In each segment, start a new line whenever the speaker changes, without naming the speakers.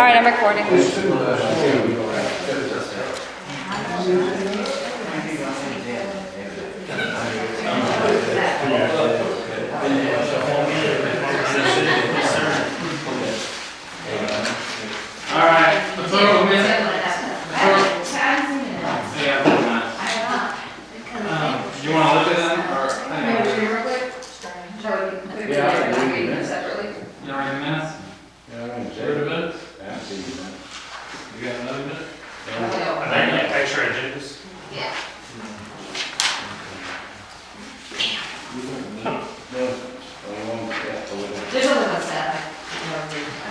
right, I'm recording.
All right, the photo minute. You want to look at them or?
Separately.
You don't read the minutes?
Read the minutes? You got another minute?
I think extra agendas.
Yeah. There's only one set.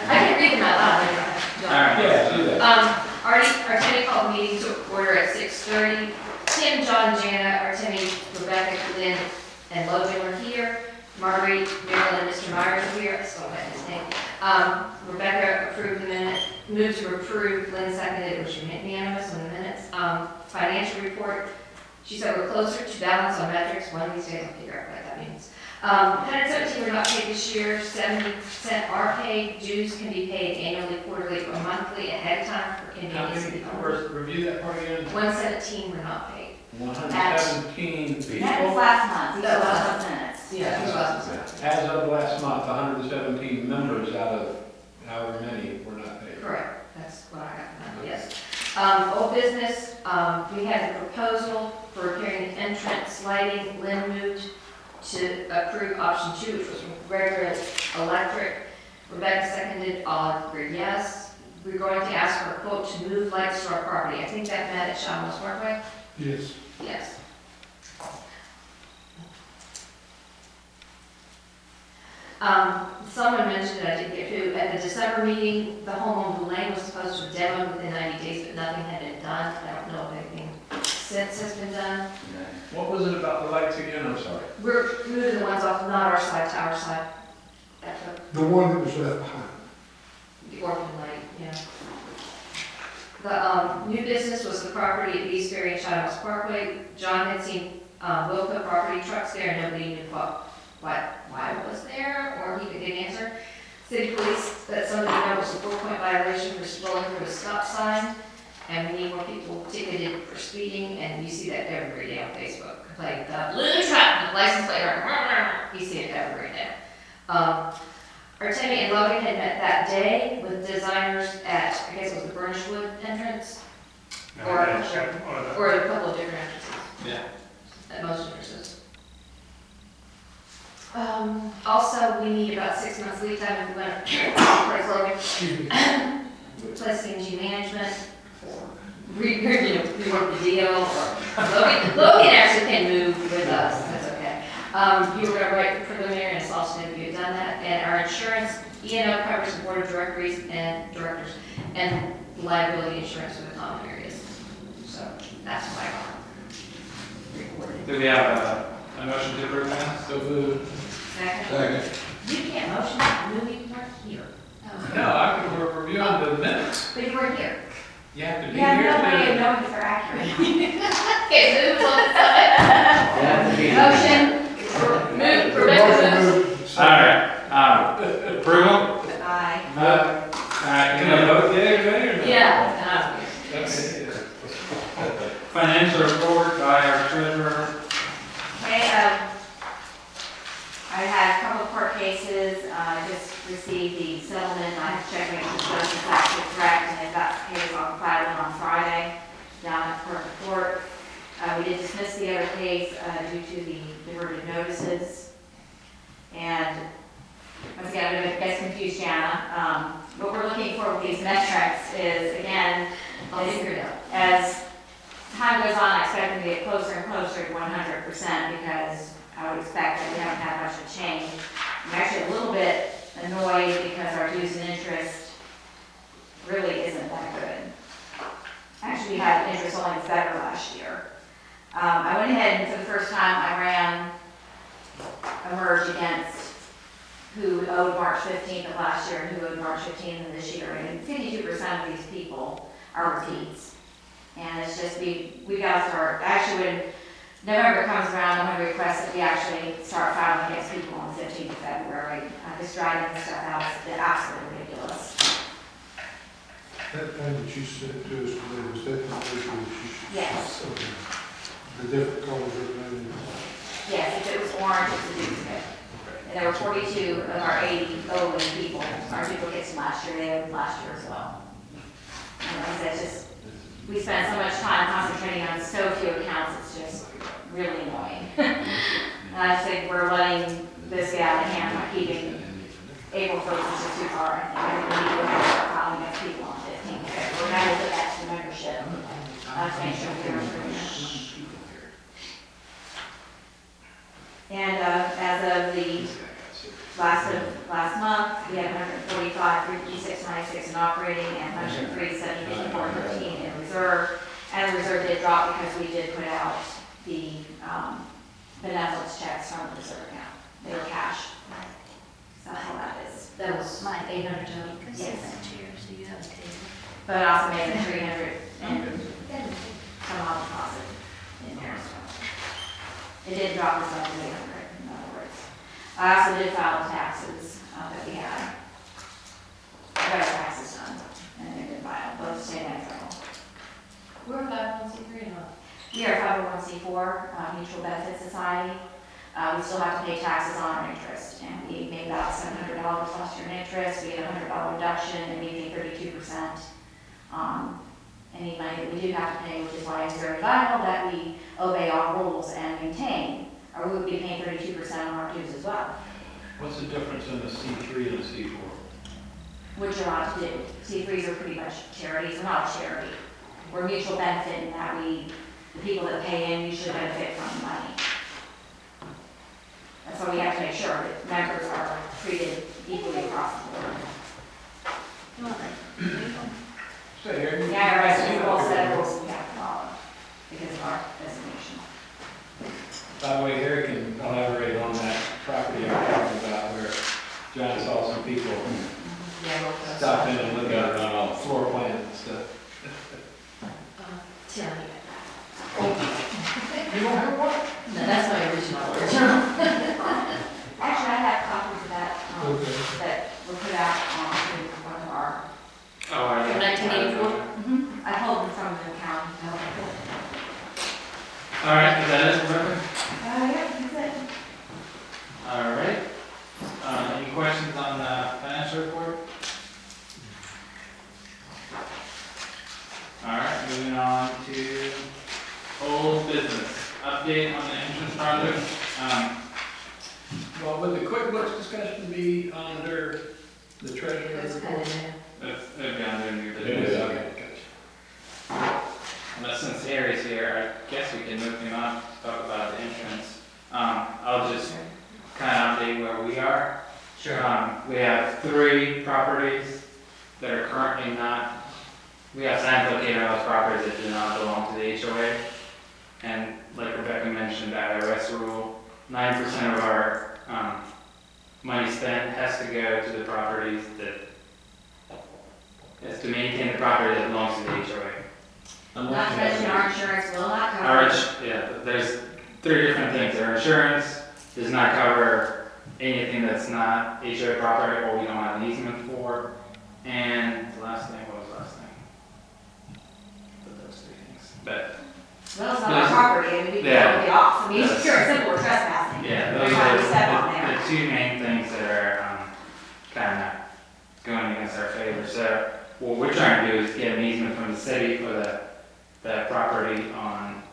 I can read them out loud.
All right.
Yeah, do that.
Artemi called the meeting to order at 6:30. Tim, John, Jana, Artemi, Rebecca, Lynn, and Logan were here. Marguerite, Marilyn, and Mr. Myers were here. I still got his name. Rebecca approved the minute, moved to approve, Lynn seconded, it was unanimous on the minutes. Financial report, she said we're closer to balance on metrics. One of these days I'll figure out what that means. 117 were not paid this year, 70% are paid. Dues can be paid annually, quarterly, or monthly ahead of time for
How
convenience.
many, first, review that part again?
117 were not paid.
117
That was
people.
last month, these
That
are
was
last minutes.
Yeah, these last ones.
As of last month, 117 members out of however many were not paid.
Correct, that's what I got from that, yes. Old business, we had the proposal for repairing the entrance lighting. Lynn moved to approve option 2, which was regular electric. Rebecca seconded, all agreed yes. We're going to ask for a quote to move lights to our property. I think that met at Shadowmoss Parkway?
Yes.
Yes. Someone mentioned, I didn't get who, at the December meeting, the home on Blue Lane was supposed to have demoed within 90 days, but nothing had been done. I don't know if anything since has been done.
What was it about the lights again? I'm sorry.
We're moving the ones off, not our side, to our side. That's
The one that was left behind.
the orphan light, yeah. The new business was the property at East Ferry and Shadowmoss Parkway. John had seen Wilco property trucks there, and nobody knew why it was there, or he didn't answer. City police let somebody know it was a 4-point violation for scrolling through a stop sign, and we need more people ticketed for speeding, and you see that every day on Facebook. Like the blue truck, the license plate, you see it every day. Artemi and Logan had met that day with designers at, I guess it was the Burnishwood entrance, or a couple of different entrances.
Yeah.
At most entrances. Also, we need about 6 months lead time if we want to replace CMG management, rework the deal, or Logan actually can move with us, that's okay. You were gonna write the preliminary and sausage if you had done that, and our insurance, E&O covers the board of directors and liability insurance for the common areas. So that's why I recorded.
Do we have a motion to approve that?
So moved.
Second. You can't motion that, you weren't here.
No, I can review on the minutes.
But you weren't here.
You have to be
You have
here.
no way of
to-
knowing if they're accurate.
Okay, so who's on the side? Motion, move, Rebecca moves.
All right. Approval?
Aye.
All right. Can I vote yea or nay or no?
Yeah.
Okay.
Financial report by our treasurer.
Okay, I had a couple of court cases, I just received the settlement, I have to check, make sure it's actually correct, and if that's the case, I'll file it on Friday down at court. We did dismiss the other case due to the diverted notices. And once again, I'm going to get confused, Jana. What we're looking for with these metrics is, again,
I'll figure it out.
as time goes on, I expect them to get closer and closer to 100% because I would expect that we haven't had much of a change. I'm actually a little bit annoyed because our dues and interest really isn't that good. Actually, we had interest only was better last year. I went ahead and for the first time I ran a merge against who owed March 15th of last year and who owed March 15th of this year. And 52% of these people are repeats. And it's just, we got to start, actually when November comes around, I'm going to request that we actually start filing against people on the 15th of February. Just dragging this stuff out is absolutely ridiculous.
That thing that you sent to us today, was that the paper that you?
Yes.
Okay. The different colors are running.
Yes, if it was orange, it's a duplicate. And there were 42 of our 80 Owen people, our duplicates from last year, they owed last year as well. And like I said, it's just, we spend so much time concentrating on so few accounts, it's just really annoying. And I just think we're letting this get out of hand by keeping April 1st is just too far. I think we need to go ahead and start filing against people on 15th. We're going to put that to the membership, to make sure we're approving it. And as of the last month, we had 145, 5696 in operating, and 103, 74, 13 in reserve. And the reserve did drop because we did put out the benevolence checks from the reserve account. They were cash. So that's all that is.
That was my 800 total.
Yes.
So you have a table.
But it also made it 300 and some odd deposit in there as well. It did drop as much as 800, in other words. I also did file the taxes that we had. I got our taxes done, and they've been filed, both state and federal.
We're 501c3 or not?
We are a 501c4 mutual benefit society. We still have to pay taxes on our interest, and we made about $700 last year in interest. We get a $100 reduction, and we pay 32% on any money that we do have to pay, which is why it's very vital that we obey all rules and maintain, or we would be paying 32% on our dues as well,
What's the difference in the C3 and the C4?
which you're allowed to do. C3s are pretty much charities. We're not a charity. We're mutual benefit in that the people that pay in usually benefit from the money. That's why we have to make sure that members are treated equally across the board.
Stay here.
The IRS has a whole set of rules we have to follow because of our designation.
By the way, Eric can elaborate on that property I'm talking about where John saw some people stop in and look at it, floor plan and stuff.
Tim.
You don't have one?
No, that's my original.
Actually, I have copies of that,
Okay.
that were put out on one of our,
Oh, I
From 1984?
I pulled them from the county.
All right, is that it, Rebecca?
Yeah, that's it.
All right. Any questions on the financial report? All right, moving on to old business. Update on the entrance project.
Well, would the QuickBooks discussion be under the treasurer
That's kind
report?
of new.
That's down there in your
It
business.
is, okay, gotcha.
But since Harry's here, I guess we can move him up to talk about the entrance. I'll just kind of update where we are. We have 3 properties that are currently not, we have signs located on those properties that do not belong to the HOA. And like Rebecca mentioned, the IRS rule, 9% of our money spent has to go to the properties that, is to maintain the property that belongs to the HOA.
Not to mention our insurance will not cover.
There's 3 different things. Our insurance does not cover anything that's not HOA property or we don't have an easement for. And the last thing, what was the last thing? But those 3 things. But
Well, it's not our property, and we can
Yeah.
get off. I mean,
Yes.
it's pure and simple, we're trespassing.
yeah,
We're
those
trying to step on
are
there.
the 2 main things that are kind of going against our favor. So what we're trying to do is get an easement from the city for the property on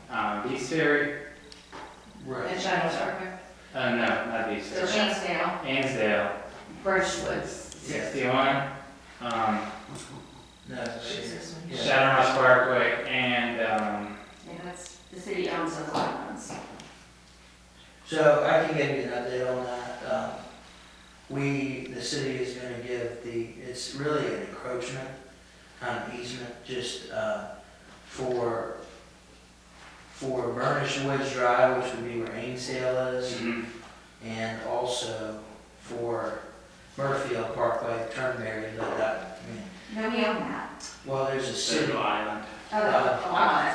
Beast Ferry.
And Shadowmoss Parkway.
No, not Beast
So
Ferry.
Shanesdale,
Ainsdale,
Birchwood.
61,
No,
This one.
Shadowmoss Parkway, and
yeah, that's, the city owns those islands.
So I can give you an update on that. The city is gonna give it's really an encroachment, kind of easement, just, for Burnish Woods Drive, which would be where Ainsdale is, and also for Murfield Parkway, Turnberry, but that,
No, we own that.
well, there's a city.
Central Island.
Oh, that's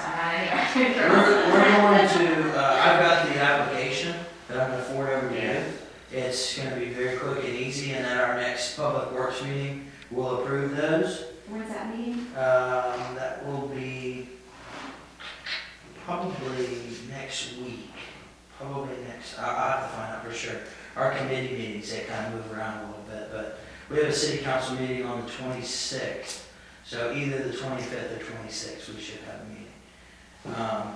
not anyway.
We're going to, I've got the application that I'm gonna forward over to
Yeah.
you. It's gonna be very quick and easy, and at our next public works meeting, we'll approve those.
When's that meeting?
we have a city council meeting on the 26th. So either the 25th or 26th, we should have a meeting.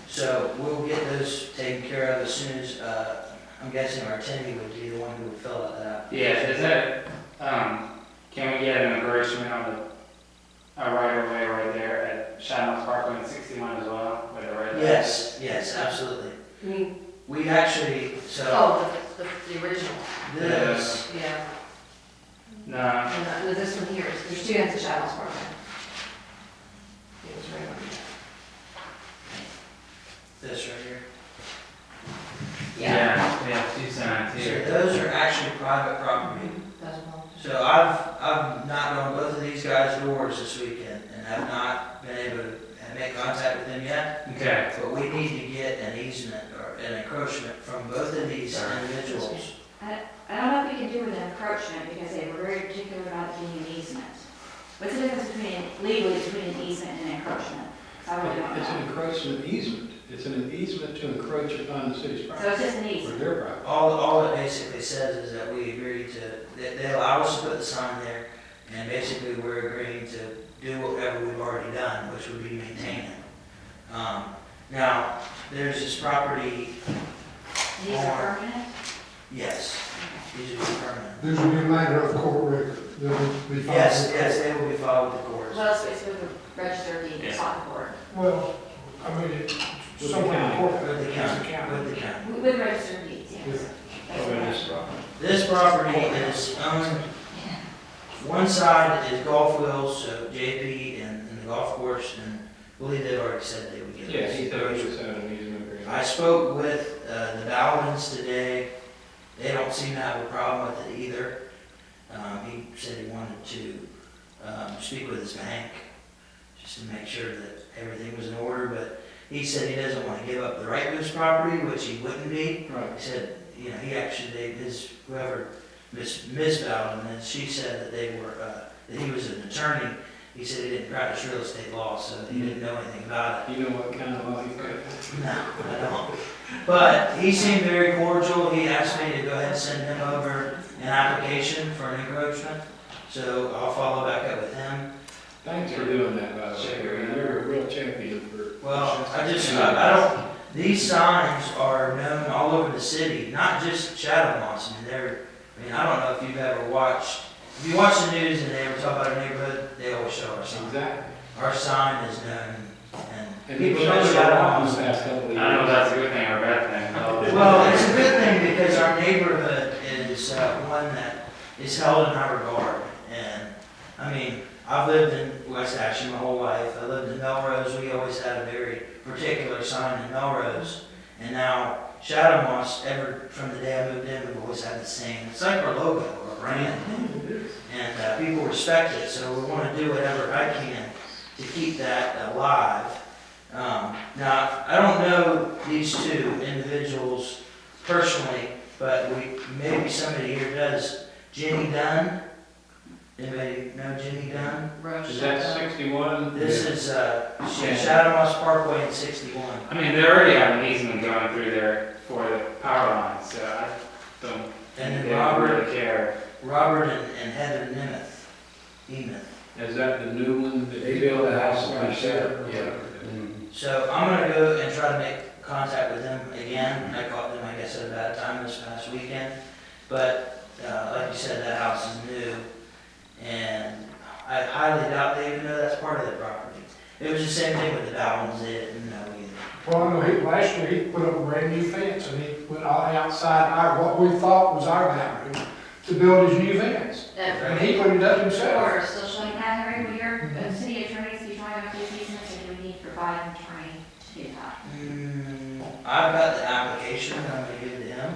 So we'll get those taken care of as soon as, I'm guessing our attorney would be the one who would fill out that.
Yeah, is that, can we get an encouragement on a right of way right there at Shadowmoss Parkway and 61 as well, with the right of way?
Yes, yes, absolutely.
I mean,
We actually, so
oh, the original,
this,
yeah.
No,
And this one here, there's two ends of Shadowmoss Park. It was right over
this right here.
here.
yeah, we have two signs
So
here.
those are actually private property.
Doesn't belong to-
So I've knocked on both of these guys' doors this weekend and have not been able to make contact with them yet.
Okay,
But we need to get an easement or an encroachment from both of these individuals.
I don't know if we can do with an encroachment, because they were very particular about it being an easement. What's the difference legally between an easement and an encroachment? 'Cause I really don't
It's an
know.
encroachment easement. It's an easement to encroach upon the city's
So
property.
it's just an
Or
easement.
their property.
All it basically says is that we agree to, they allow us to put the sign there, and basically we're agreeing to do whatever we've already done, which would be maintain it. Now, there's this property,
These are permanent?
yes, these would be permanent.
This will be a matter of court record. They'll be filed.
Yes, yes, they will be filed with the courts.
Well, it's with the register of deed, it's not the board.
Well, I mean, it's somewhere in court.
With the county, with the county.
With register of deeds, yes. That's
Oh,
what
and
I-
this property.
This property is owned, one side is golf wheels, so JP and the golf course, and I believe they've already said they would give us.
Yeah, he thought he was having an easement agreement.
I spoke with the Bowdens today. They don't seem to have a problem with it either. He said he wanted to speak with his bank just to make sure that everything was in order, but he said he doesn't want to give up the right to his property, which he wouldn't be.
Right.
He said, you know, he actually, whoever, Ms. Bowden, and she said that they were, that he was an attorney. He said he didn't practice real estate law, so he didn't know anything about it.
You know what kind of law you got?
No, I don't. But he seemed very cordial. He asked me to go ahead and send him over an application for an encroachment. So I'll follow back up with him.
Thanks for doing that, by the way.
Sure.
You're a real champion for.
Well, I don't, these signs are known all over the city, not just Shadowmoss. I mean, I don't know if you've ever watched, if you watch the news and they ever talk about a neighborhood, they always show our sign.
Exactly.
Our sign is known, and
And
people
people
know
know that in
Shadowmoss.
the past couple of
I
years.
don't know if that's a good thing or a bad thing.
Well, it's a good thing because our neighborhood is one that is held in high regard. And, I mean, I've lived in West Ashley my whole life. I lived in Melrose. We always had a very particular sign in Melrose. And now Shadowmoss, from the day I moved in, we've always had the same. It's like our logo, our brand. And people respect it. So we want to do whatever I can to keep that alive. Now, I don't know these two individuals personally, but maybe somebody here does. Jenny Dunn? Anybody know Jenny Dunn?
Is that 61?
This is Shadowmoss Parkway in 61.
I mean, they already have an easement going through there for the power lines, so I don't
And
think
then
they don't
Robert
really care.
and Heather Nemeth.
Is that the new one that they built a house right there? Yeah.
So I'm gonna go and try to make contact with them again. I caught them, I guess, at a bad time this past weekend. But, like you said, that house is new. And I highly doubt they even know that's part of the property. It was the same thing with the Bowdens, they didn't know either.
Well, I know last year he put up a brand new fence and he put outside what we thought was our boundary to build his new fence. And he put it up himself.
Or still showing that, Harry, will your city attorneys be trying to these easements, or do we need to provide an attorney to do that?
I've got the application that I'm gonna give to him.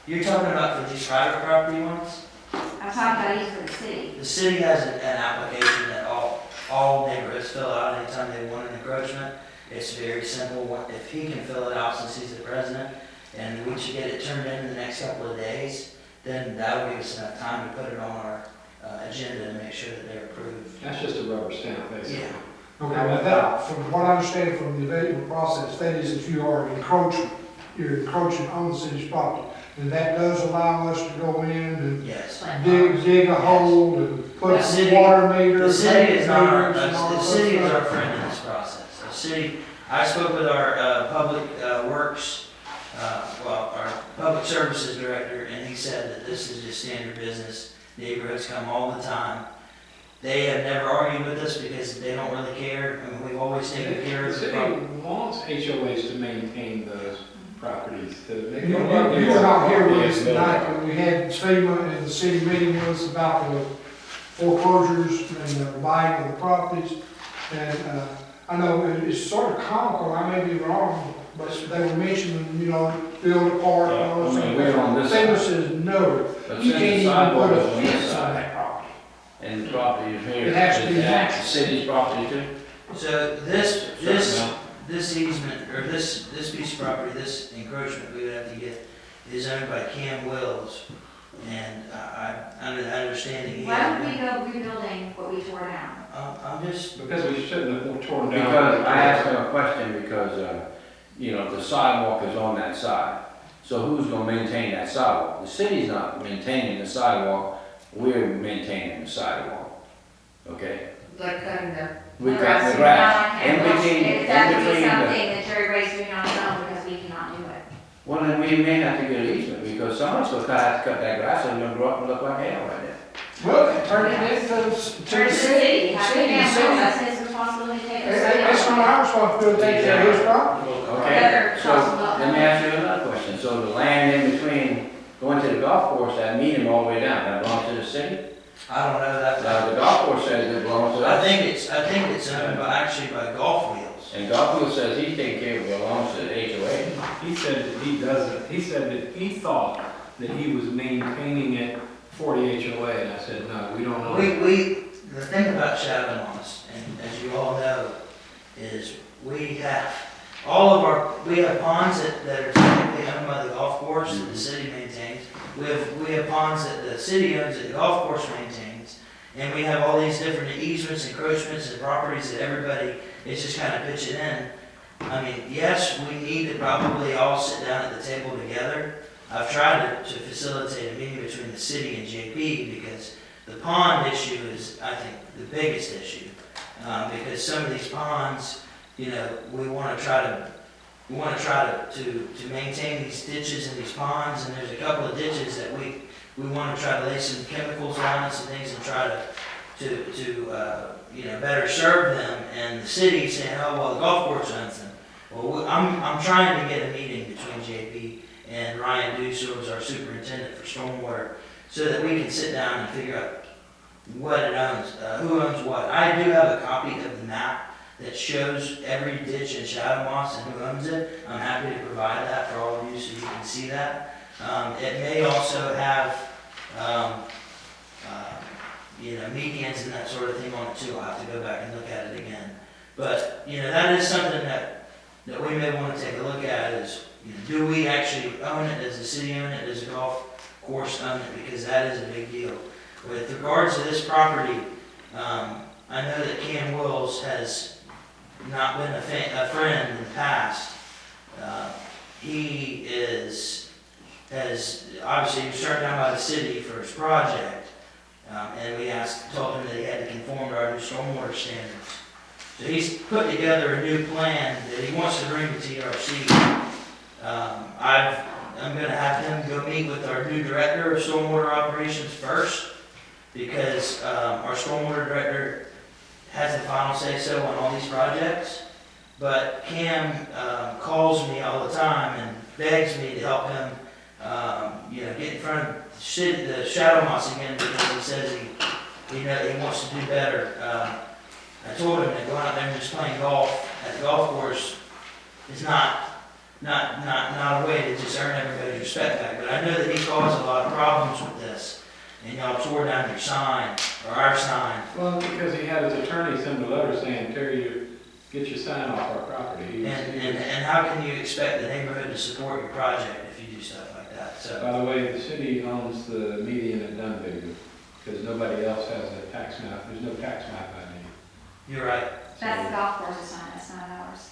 You're talking about for these private property ones?
I'm talking about these for the city.
The city has an application that all neighborhoods fill out anytime they want an encroachment. It's very simple. If he can fill it out since he's the president, and we should get it turned in the next couple of days, then that'll give us enough time to put it on our agenda and make sure that they're approved.
That's just a rubber stamp, basically.
Yeah.
Okay, now that, from what I understand from the development process, that is if you are encroaching, you're encroaching on the city's property. And that does allow us to go in
Yes.
and dig a hole and put
The city-
water meters.
The city is not,
meters and all
the
that
city is
stuff.
our friend in this process. The city, I spoke with our public works, well, our public services director, and he said that this is just standard business. Neighborhoods come all the time. They have never argued with us because they don't really care. I mean, we've always taken care
The
of the
city
problem.
wants HOAs to maintain those properties, to make.
You were not here with us tonight, but we had FEMA and the city meeting with us about the foreclosures and the buying of the properties. And, I know it's sort of comical, I may be wrong, but they were mentioning, build a park and all
I
that.
mean, we're on this
FEMA
side.
says, no,
But
you
since
can't
the
even
sidewalk
put
is
a
on this
fence on
side,
that property.
and the property is here,
It has to be
is that the
matched.
city's property too?
So
Certain amount.
this easement, or this piece of property, this encroachment we would have to get is owned by Cam Wells. And under the understanding he
Why would
had,
we go rebuilding what we tore down?
I'm just,
Because we shouldn't have torn down.
Because I asked him a question because, the sidewalk is on that side. So who's gonna maintain that sidewalk? The city's not maintaining the sidewalk, we're maintaining the sidewalk. Okay?
Like cutting the,
We got the grass. In between,
It's got to
in
be
between the.
something that Jerry Ray's doing on his own because we cannot do it.
Well, then we may have to get an easement because somebody's gonna have to cut that grass and it's gonna grow up and look like hell right there.
Well, turn it into
Turn
the
to the
city.
city, have
City,
him
city.
handle, that's his responsibility to take the city.
It's not our responsibility to take care of his property.
Okay,
Other
so
possible-
let me ask you another question. So the land in between going to the golf course, that median all the way down, that belongs to the city?
I don't know that.
The golf course says it belongs to
I
us.
think it's owned by, actually by Golf Wheels.
And golf course says he's taking care of it, belongs to the HOA.
He said that he doesn't, he said that he thought that he was maintaining it for the HOA, and I said, no, we don't know.
The thing about Shadowmoss, and as you all know, is we have ponds that are technically owned by the golf course that the city maintains. We have ponds that the city owns that the golf course maintains. And we have all these different easements, encroachments, and properties that everybody is just kind of pitching in. I mean, yes, we need to probably all sit down at the table together. I've tried to facilitate a meeting between the city and JP because the pond issue is, I think, the biggest issue. Because some of these ponds, we want to try to maintain these ditches and these ponds, and there's a couple of ditches that we want to try to lay some chemicals on and some things and try to better serve them. And the city saying, oh, well, the golf course owns them. Well, I'm trying to get a meeting between JP and Ryan Deuce, who is our superintendent for stormwater, so that we can sit down and figure out what it owns, who owns what. I do have a copy of the map that shows every ditch in Shadowmoss and who owns it. I'm happy to provide that for all of you so you can see that. It may also have, medians and that sort of thing on it too. I'll have to go back and look at it again. But, that is something that we may want to take a look at is, do we actually own it? Does the city own it? Does the golf course own it? Because that is a big deal. With regards to this property, I know that Cam Wills has not been a friend in the past. He obviously he was turned down by the city for his project, and we told him that he had to conform to our new stormwater standards. So he's put together a new plan that he wants to bring to TRC. I'm going to have him go meet with our new director of stormwater operations first, because our stormwater director has the final say-so on all these projects. But Cam calls me all the time and begs me to help him, get in front of the Shadowmoss again, because he says he wants to do better. I told him that going out there and just playing golf at the golf course is not a way to just earn everybody's respect back. But I know that he caused a lot of problems with this, and y'all tore down your sign, or our sign.
Well, because he had his attorney send a letter saying, Terry, get your sign off our property.
And how can you expect the neighborhood to support your project if you do stuff like that? So,
By the way, the city owns the median at Dunville, because nobody else has a tax map, there's no tax map on it.
you're right.
That's the golf course's sign, that's not ours.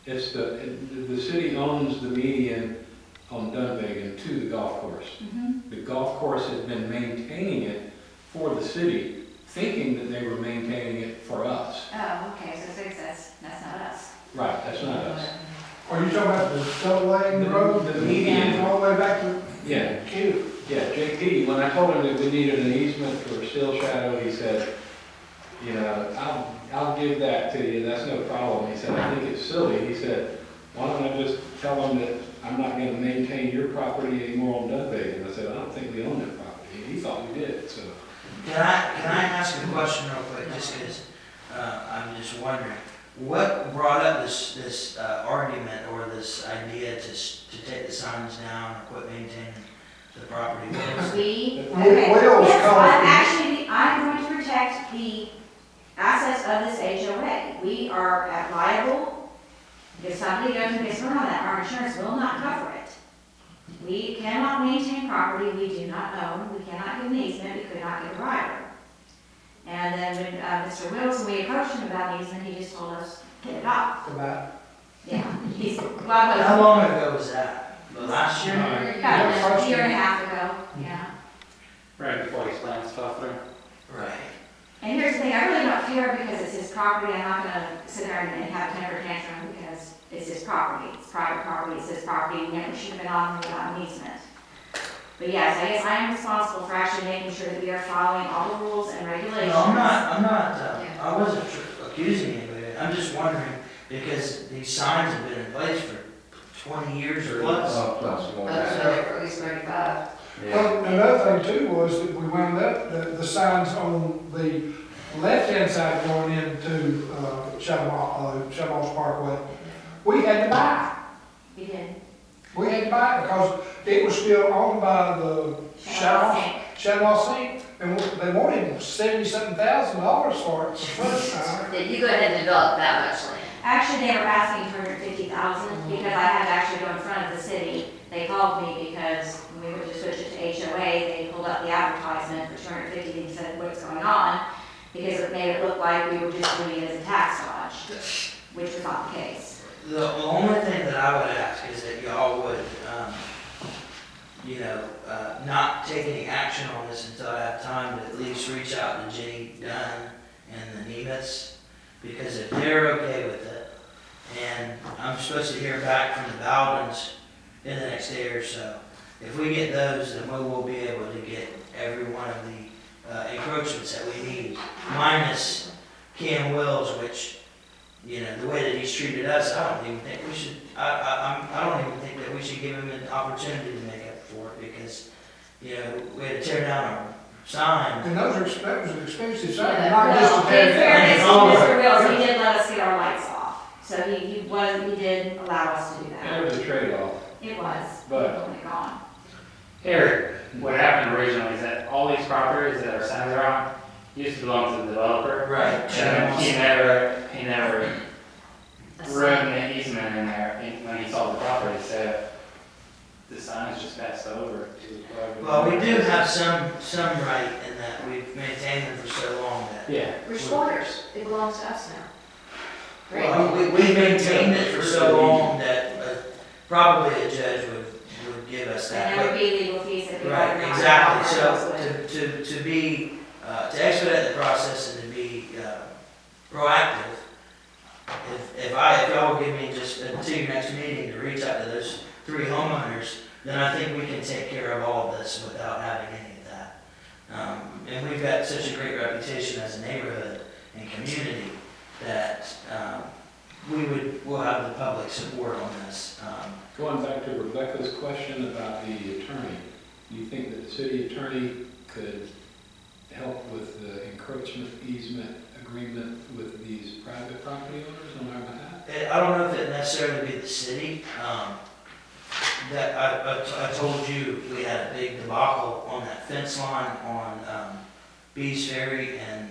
It's the city owns the median on Dunvegan to the golf course.
Mhm.
The golf course has been maintaining it for the city, thinking that they were maintaining it for us.
Oh, okay, so that's not us.
Right, that's not us.
Are you talking about the double lane road?
The median.
All the way back to
Yeah,
Q?
yeah, JP, when I told him that we needed an easement for Still Shadow, he said, you know, I'll give that to you, that's no problem. He said, I think it's silly. He said, why don't I just tell them that I'm not gonna maintain your property anymore on Dunvegan? I said, I don't think we own that property. And he thought we did, so.
Can I ask a question real quick, just because, I'm just wondering, what brought up this argument or this idea to take the signs down or quit maintaining the property? What was it?
Okay.
Will's
Yes,
calling.
actually, I'm going to protect the assets of this HOA. We are liable, if somebody goes and gets hurt on that, our insurance will not cover it. We cannot maintain property we do not own, we cannot give an easement, we could not give a rider. And then when Mr. Wilson, we approached him about an easement, he just told us, get it off.
About,
Yeah, he's,
How
well,
long ago was that? Last year?
about a year and a half ago, yeah.
Right before his plans fell through.
Right.
And here's the thing, I really don't care because it's his property, I'm not gonna sit there and have a temper tantrum because it's his property, it's private property, it's his property, we never should have been on without an easement. But yes, I guess I am responsible for actually making sure that we are following all the rules and regulations.
No, I wasn't accusing anybody, I'm just wondering, because these signs have been in place for 20 years or plus.
Plus more than
That's
that.
at least 35.
Yeah.
well, another thing too was that we wound up, the signs on the left-hand side going into Shadowmoss Parkway, we had to buy.
We did.
We had to buy it because it was still owned by the Shadowmoss Inc. And they wanted $77,000 for it the first time.
Did you go ahead and develop that much land?
Actually, they were asking for $150,000 because I had to actually go in front of the city. They called me because when we were to switch it to HOA, they pulled up the advertisement for $250 and said, what's going on? Because it made it look like we were just doing it as a tax dodge, which was not the case.
The only thing that I would ask is that y'all would, not take any action on this until I have time to at least reach out to Jenny Dunn and the Nemitz, because if they're okay with it, and I'm supposed to hear back from the Bowdens in the next day or so, if we get those, then we will be able to get every one of the encroachments that we need, minus Ken Wills, which, the way that he's treated us, I don't even think we should, I don't even think that we should give him an opportunity to make up for it, because, we had to tear down our sign.
And that was an expensive sign,
Yeah.
not just to
Well,
tear
in
it down.
fairness to
Oh,
Mr. Wills, he did let us get our lights off. So he did allow us to do that.
There was a trade-off.
It was,
But-
only gone.
Eric, what happened originally is that all these properties that our signs are on used to belong to the developer.
Right.
And then he never wrote an easement in there when he sold the property, so the sign is just passed over to whoever.
Well, we do have some right in that we've maintained them for so long that.
Yeah.
We're squatters, it belongs to us now. Right?
Well, we maintained it for so long that probably a judge would give us that.
And there would be legal fees if we were
Right,
not.
exactly, so to expedite the process and to be proactive, if y'all will give me just until your next meeting to reach out to those 3 homeowners, then I think we can take care of all of this without having any of that. And we've got such a great reputation as a neighborhood and community that we'll have the public support on this.
Going back to Rebecca's question about the attorney, do you think that the city attorney could help with the encroachment easement agreement with these private property owners on our behalf?
I don't know if it necessarily be the city. That I told you we had a big debacle on that fence line on Bees Ferry and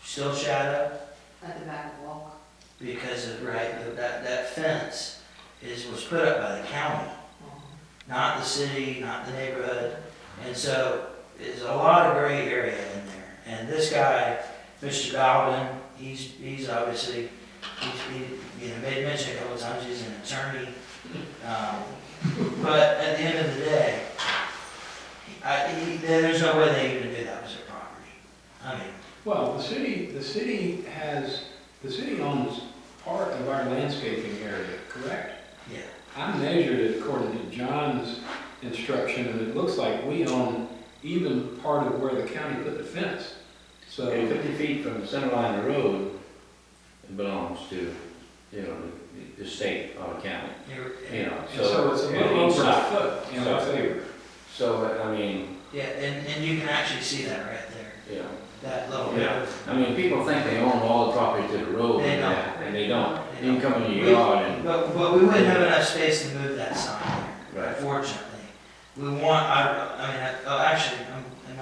Still Shadow
At the back of Walk.
because of that fence was put up by the county, not the city, not the neighborhood, and so there's a lot of gray area in there. And this guy, Mr. Bowden, he's obviously he made mention a couple of times he's an attorney. But at the end of the day, there's no way they even do that with their property. I mean,
Well, the city owns part of our landscaping area, correct?
yeah.
I measured it according to John's instruction, and it looks like we own even part of where the county put the fence. So,
And 50 feet from the center line of the road, it belongs to, the state or the county,
You're-
and so it's a little
and each
over a
side.
foot in our favor.
So, I mean,
Yeah, and you can actually see that right there, that little bit.
Yeah. I mean, people think they own all the property to the road,
They don't.
and they don't.
They
You can
don't.
come in your yard and,
But we wouldn't have enough space to move that sign there,
right.
unfortunately. We want, actually,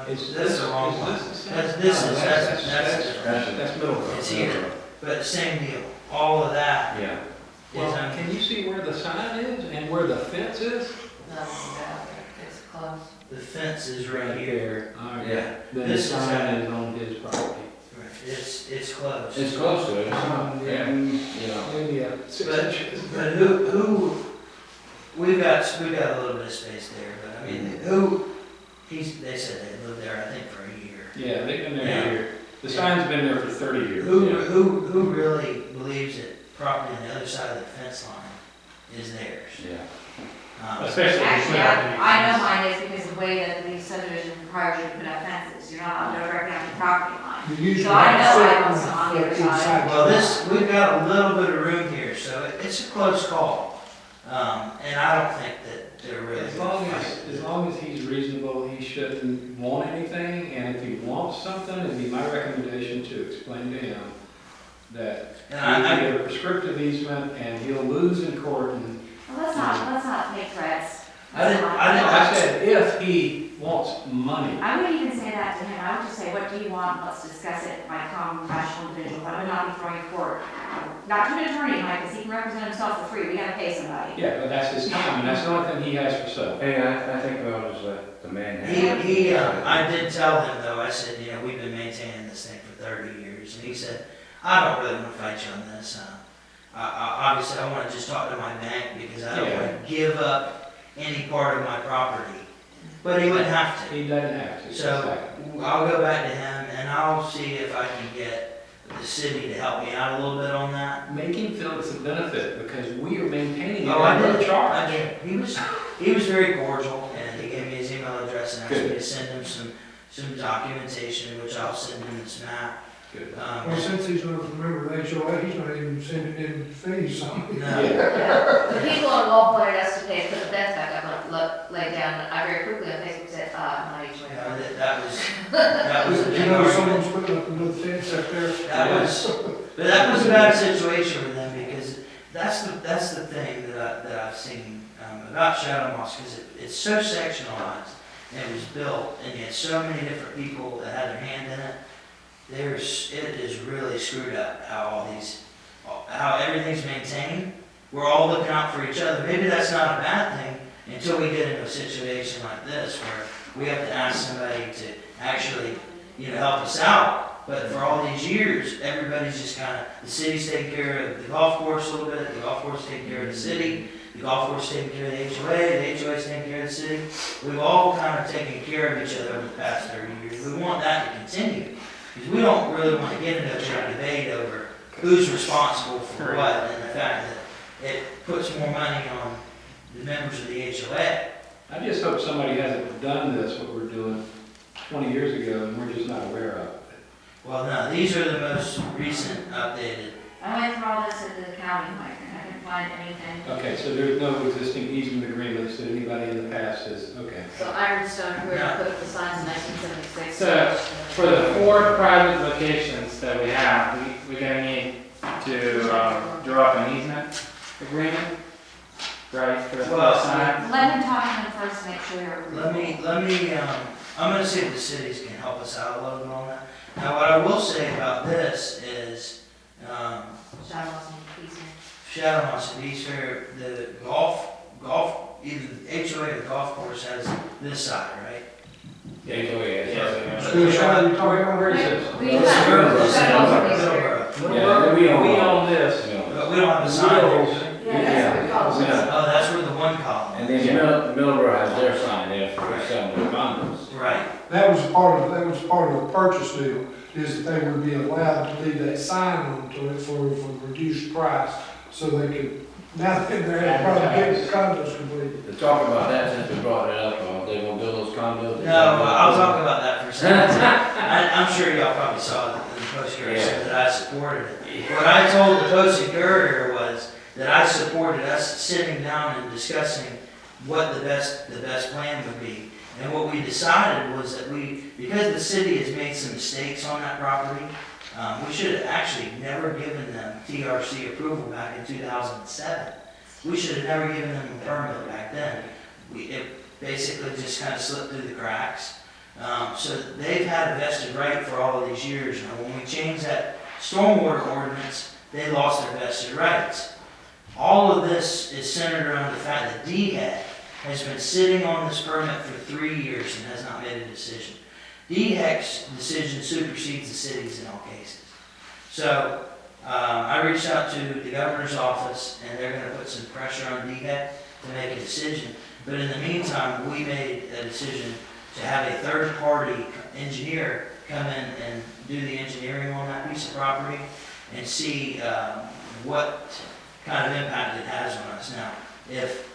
this is the wrong one.
That's Middleborough.
It's here. But same deal, all of that
Yeah.
Well,
is,
can you see where the sign is and where the fence is?
No, it's close.
the fence is right here.
All right.
Yeah.
Then the
This is
sign is on his property.
Right. It's close.
It's close to it, it's not,
Yeah. Maybe 6
But-
inches.
But who, we've got a little bit of space there, but I mean, they said they lived there, I think, for a year.
Yeah, they've been
Yeah.
there a year. The sign's been there for 30 years.
Who really believes that property on the other side of the fence line is theirs?
Yeah.
Especially if you
Actually,
put out the.
I know mine is because the way that the subdivision requires you to put up fences, you're not allowed to directly on the property line.
You usually
So I
have
know I
to
own
sit
some on the other
each
side.
Well, we've got a little bit of room here, so it's a close call. And I don't think that they're really.
As long as he's reasonable, he shouldn't want anything, and if he wants something, it'd be my recommendation to explain to him that
And
we
I,
get a prescriptive easement, and he'll lose in court, and
Well, let's not make threats.
I didn't-
I said, if he wants money.
I wouldn't even say that to him, I would just say, what do you want, let's discuss it, like, calm, rational individual, I would not be throwing a court. Not to an attorney, Mike, because he can represent himself for free, we gotta pay somebody.
Yeah, but that's his time, and that's the only thing he has for sale.
Hey, I think we ought to just let the man have.
I did tell him though, I said, we've been maintaining this thing for 30 years, and he said, I don't really want to fight you on this. Obviously, I want to just talk to my bank because I don't want to give up any part of my property. But he wouldn't have to.
He doesn't have to.
So I'll go back to him and I'll see if I can get the city to help me out a little bit on that.
Make him feel it's a benefit, because we are maintaining it
Oh, I
at no
did.
charge.
He was very cordial, and he gave me his email address and asked me
Good.
to send him some documentation, which I'll send him this map.
Good.
Well, since he's not a member of the HOA, he's not even sending in fees, so.
No.
Yeah.
The people involved wanted us to pay to put the fence back up, and lay down, I very quickly on Facebook said, not each way.
That was a
You
big
know,
argument.
someone's putting up another fence up there.
That was a bad situation with them, because that's the thing that I've seen about Shadowmoss, because it's so sectionalized, and it was built, and you had so many different people that had their hand in it. It is really screwed up how everything's maintained. We're all looking out for each other. Maybe that's not a bad thing until we get into a situation like this where we have to ask somebody to actually, help us out. But for all these years, everybody's just the city's taking care of the golf course a little bit, the golf course taking care of the city, the golf course taking care of the HOA's taking care of the city. We've all taken care of each other over the past 30 years. We want that to continue. Because we don't really want to get into a debate over who's responsible for what, and the fact that it puts more money on the members of the HOA.
I just hope somebody hasn't done this, what we're doing 20 years ago, and we're just not aware of it.
Well, no, these are the most recent updated.
I went through all this at the county, Mike, and I couldn't find anything.
Okay, so there's no existing easement agreements that anybody in the past has, okay.
So Ironstone, where I put up the signs in 1976.
So, for the 4 private locations that we have, we're gonna need to draw up an easement agreement, right, for the
Well,
sign?
Let him talk to him first, make sure you're.
Let me, I'm gonna see if the cities can help us out a little bit on that. Now, what I will say about this is,
Shadowmoss and Eastman.
Shadowmoss and East Fair, the either the HOA or the golf course has this side, right?
The HOA,
Yeah.
So, Sean, you talking about
Where is this?
We
This is
have-
Middleborough.
Shadowmoss and East Fair.
Middleborough.
Yeah, we own this,
selling the condos.
Right,
That was part of the purchase deal, is that they would be allowed to leave that sign on to it for the reduced price, so they could, now that they're probably getting the condos completed.
To talk about that, since we brought it up, they gonna build those condos?
no, I'll talk about that for a second. I'm sure y'all probably saw the Post Courier said that I supported it. What I told the Post Courier was that I supported us sitting down and discussing what the best plan would be. And what we decided was that because the city has made some mistakes on that property, we should have actually never given them TRC approval back in 2007. We should have never given them a permit back then. It basically just kind of slipped through the cracks. So they've had a vested right for all of these years. Now, when we changed that stormwater ordinance, they lost their vested rights. All of this is centered around the fact that DHEC has been sitting on this permit for 3 years and has not made a decision. DHEC's decision supersedes the city's in all cases. So I reached out to the governor's office, and they're going to put some pressure on DHEC to make a decision. But in the meantime, we made a decision to have a third-party engineer come in and do the engineering on that piece of property and see what kind of impact it has on us. Now, if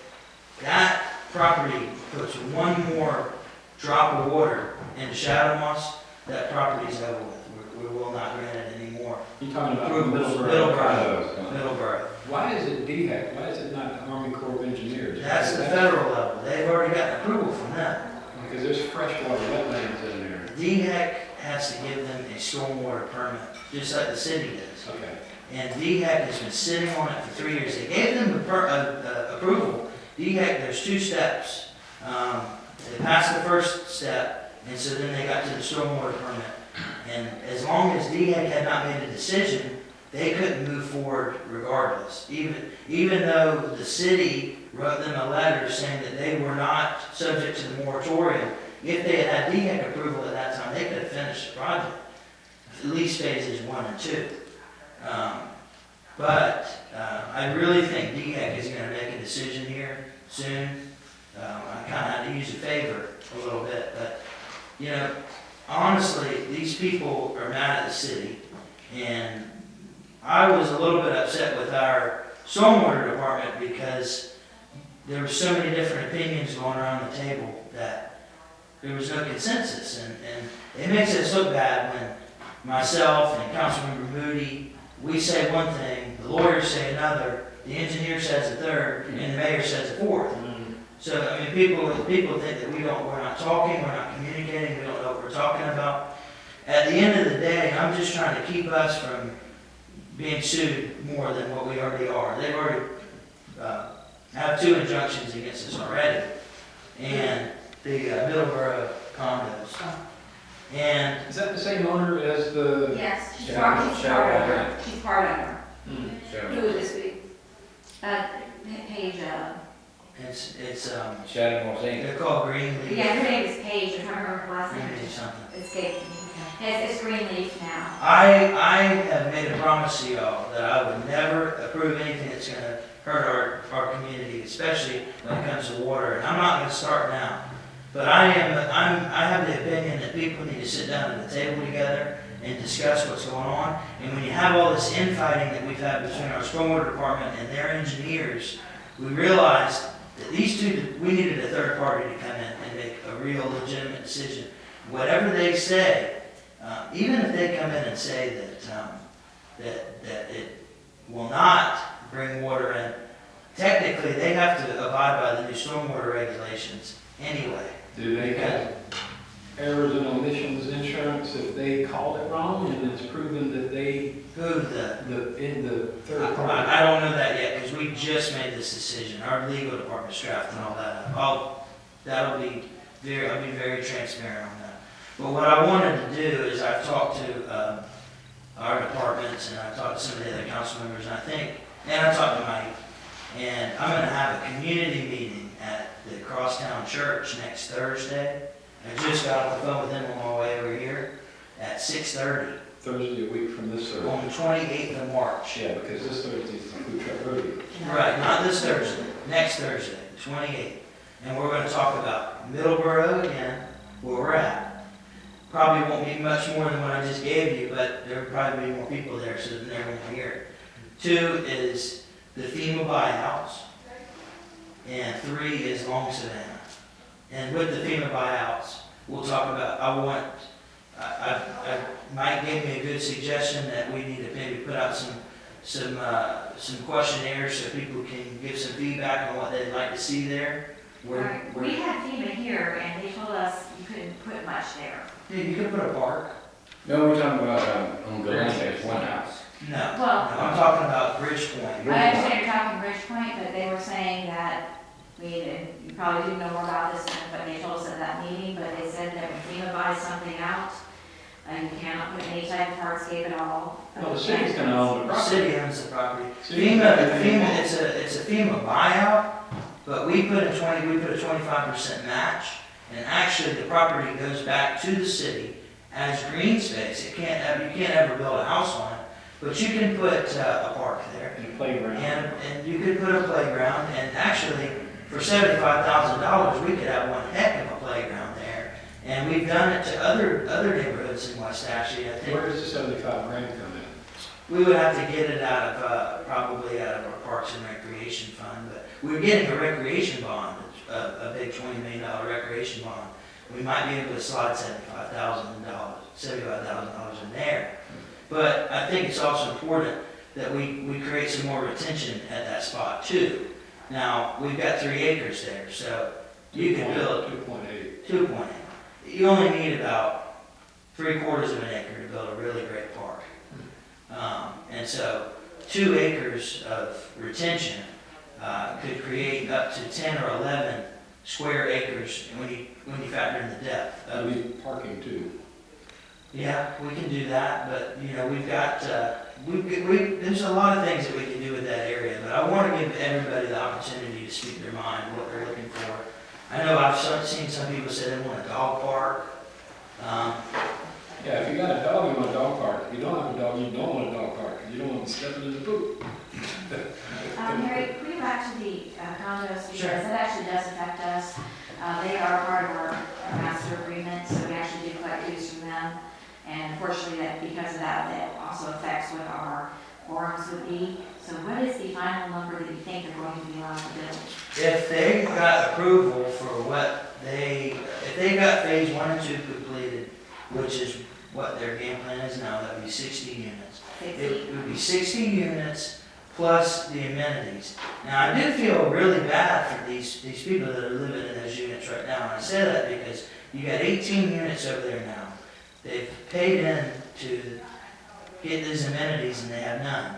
that property puts one more drop of water into Shadowmoss, that property's over with. We will not grant it anymore.
You're talking about
Middleborough.
condos.
Middleborough.
Why is it DHEC? Why is it not the Army Corps of Engineers?
That's the federal level. They've already got approval from them.
Because there's freshwater wetlands in there.
DHEC has to give them a stormwater permit, just like the city does.
Okay.
And DHEC has been sitting on it for 3 years. They gave them approval. DHEC, there's 2 steps. They passed the first step, and so then they got to the stormwater permit. And as long as DHEC had not made a decision, they couldn't move forward regardless. Even though the city wrote them a letter saying that they were not subject to the moratorium, if they had had DHEC approval at that time, they could have finished the project, at least phases 1 and 2. But I really think DHEC is going to make a decision here soon. I kind of had to use a favor a little bit, but you know, honestly, these people are mad at the city, and I was a little bit upset with our stormwater department because there were so many different opinions going around the table that there was no consensus, and it makes us look bad when myself and Councilmember Moody, we say one thing, the lawyers say another, the engineer says a third, and the mayor says a fourth. So, I mean, people think that we're not talking, we're not communicating, we don't know what we're talking about. At the end of the day, I'm just trying to keep us from being sued more than what we already are. They've already have 2 injunctions against us already, and the Middleborough condos. And
Is that the same owner as the?
Yes, she's
Yeah,
part owner. She's part owner.
Who would this be?
Paige,
it's
Shadowmoss Inc.
they're called Greenleaf.
yeah, her name is Paige, I'm trying to remember her last name.
Greenleaf something.
Escaped me. It's Greenleaf now.
I have made a promise to y'all that I would never approve anything that's going to hurt our community, especially when it comes to water. And I'm not going to start now, but I have the opinion that people need to sit down at the table together and discuss what's going on. And when you have all this infighting that we've had between our stormwater department and their engineers, we realized that these two, we needed a third party to come in and make a real legitimate decision. Whatever they say, even if they come in and say that it will not bring water in, technically they have to abide by the new stormwater regulations anyway.
Do they have errors and omissions insurance if they call it wrong and it's proven that they, in the third party?
I don't know that yet because we just made this decision. Our legal department's drafting all that up. I'll be very transparent on that. But what I wanted to do is I've talked to our departments and I've talked to some of the other council members and I talked to Mike, and I'm going to have a community meeting at the Crosstown Church next Thursday. I just got off the phone with them on my way over here at 6:30
Thursday, a week from this Thursday.
on the 28th of March.
Yeah, because this Thursday is the food truck rodeo.
Right, not this Thursday, next Thursday, the 28th. And we're gonna talk about Middleborough again, where we're at. Probably won't be much more than what I just gave you, but there'll probably be more people there, so they're never gonna hear it. 2 is the FEMA buyouts, and 3 is Long Savannah. And with the FEMA buyouts, we'll talk about, Mike gave me a good suggestion that we need to maybe put out some questionnaires so people can give some feedback on what they'd like to see there.
Right. We had FEMA here, and they told us you couldn't put much there.
Dude, you could put a park.
No, we're talking about, on Galante, it's one house.
No,
Well-
no, I'm talking about Bridge Point.
I understand you're talking Bridge Point, but they were saying that, you probably do know more about this, but they told us at that meeting, but they said that when FEMA buys something out, you cannot put any type of hardscape at all.
Well, the city's gonna own the
The
property.
city owns the property.
City-
FEMA, it's a FEMA buyout, but we put a 25% match, and actually the property goes back to the city as green space. You can't ever build a house on it, but you can put a park there.
And a playground.
And you could put a playground, and actually, for $75,000, we could have one heck of a playground there. And we've done it to other neighborhoods in West Ashley, I think.
Where does the 75 grand come in?
We would have to get it out of, probably out of our Parks and Recreation Fund, but we're getting a recreation bond, a big $20 million recreation bond. We might be able to slide $75,000 in there. But I think it's also important that we create some more retention at that spot too. Now, we've got 3 acres there, so you can build
2.8.
2.8. You only need about 3/4 of an acre to build a really great park. And so 2 acres of retention could create up to 10 or 11 square acres when you factor in the depth.
That'll be parking too.
Yeah, we can do that, but we've got, there's a lot of things that we can do with that area, but I want to give everybody the opportunity to speak their mind, what they're looking for. I know I've seen some people say they want a dog park.
Yeah, if you got a dog, you want a dog park. If you don't have a dog, you don't want a dog park. You don't want to step in the poop.
Mary, can we go back to the condos, because
Sure.
that actually does affect us. They are part of our master agreement, so we actually do collect dues from them. And unfortunately, because of that also affects what our forums would be. So what is the final number that you think they're going to be allowed to build?
If they got approval for if they got phase 1 and 2 completed, which is what their game plan is now, that would be 60 units.
60?
It would be 60 units plus the amenities. Now, I do feel really bad for these people that are living in those units right now. And I say that because you got 18 units over there now. They've paid in to get these amenities and they have none.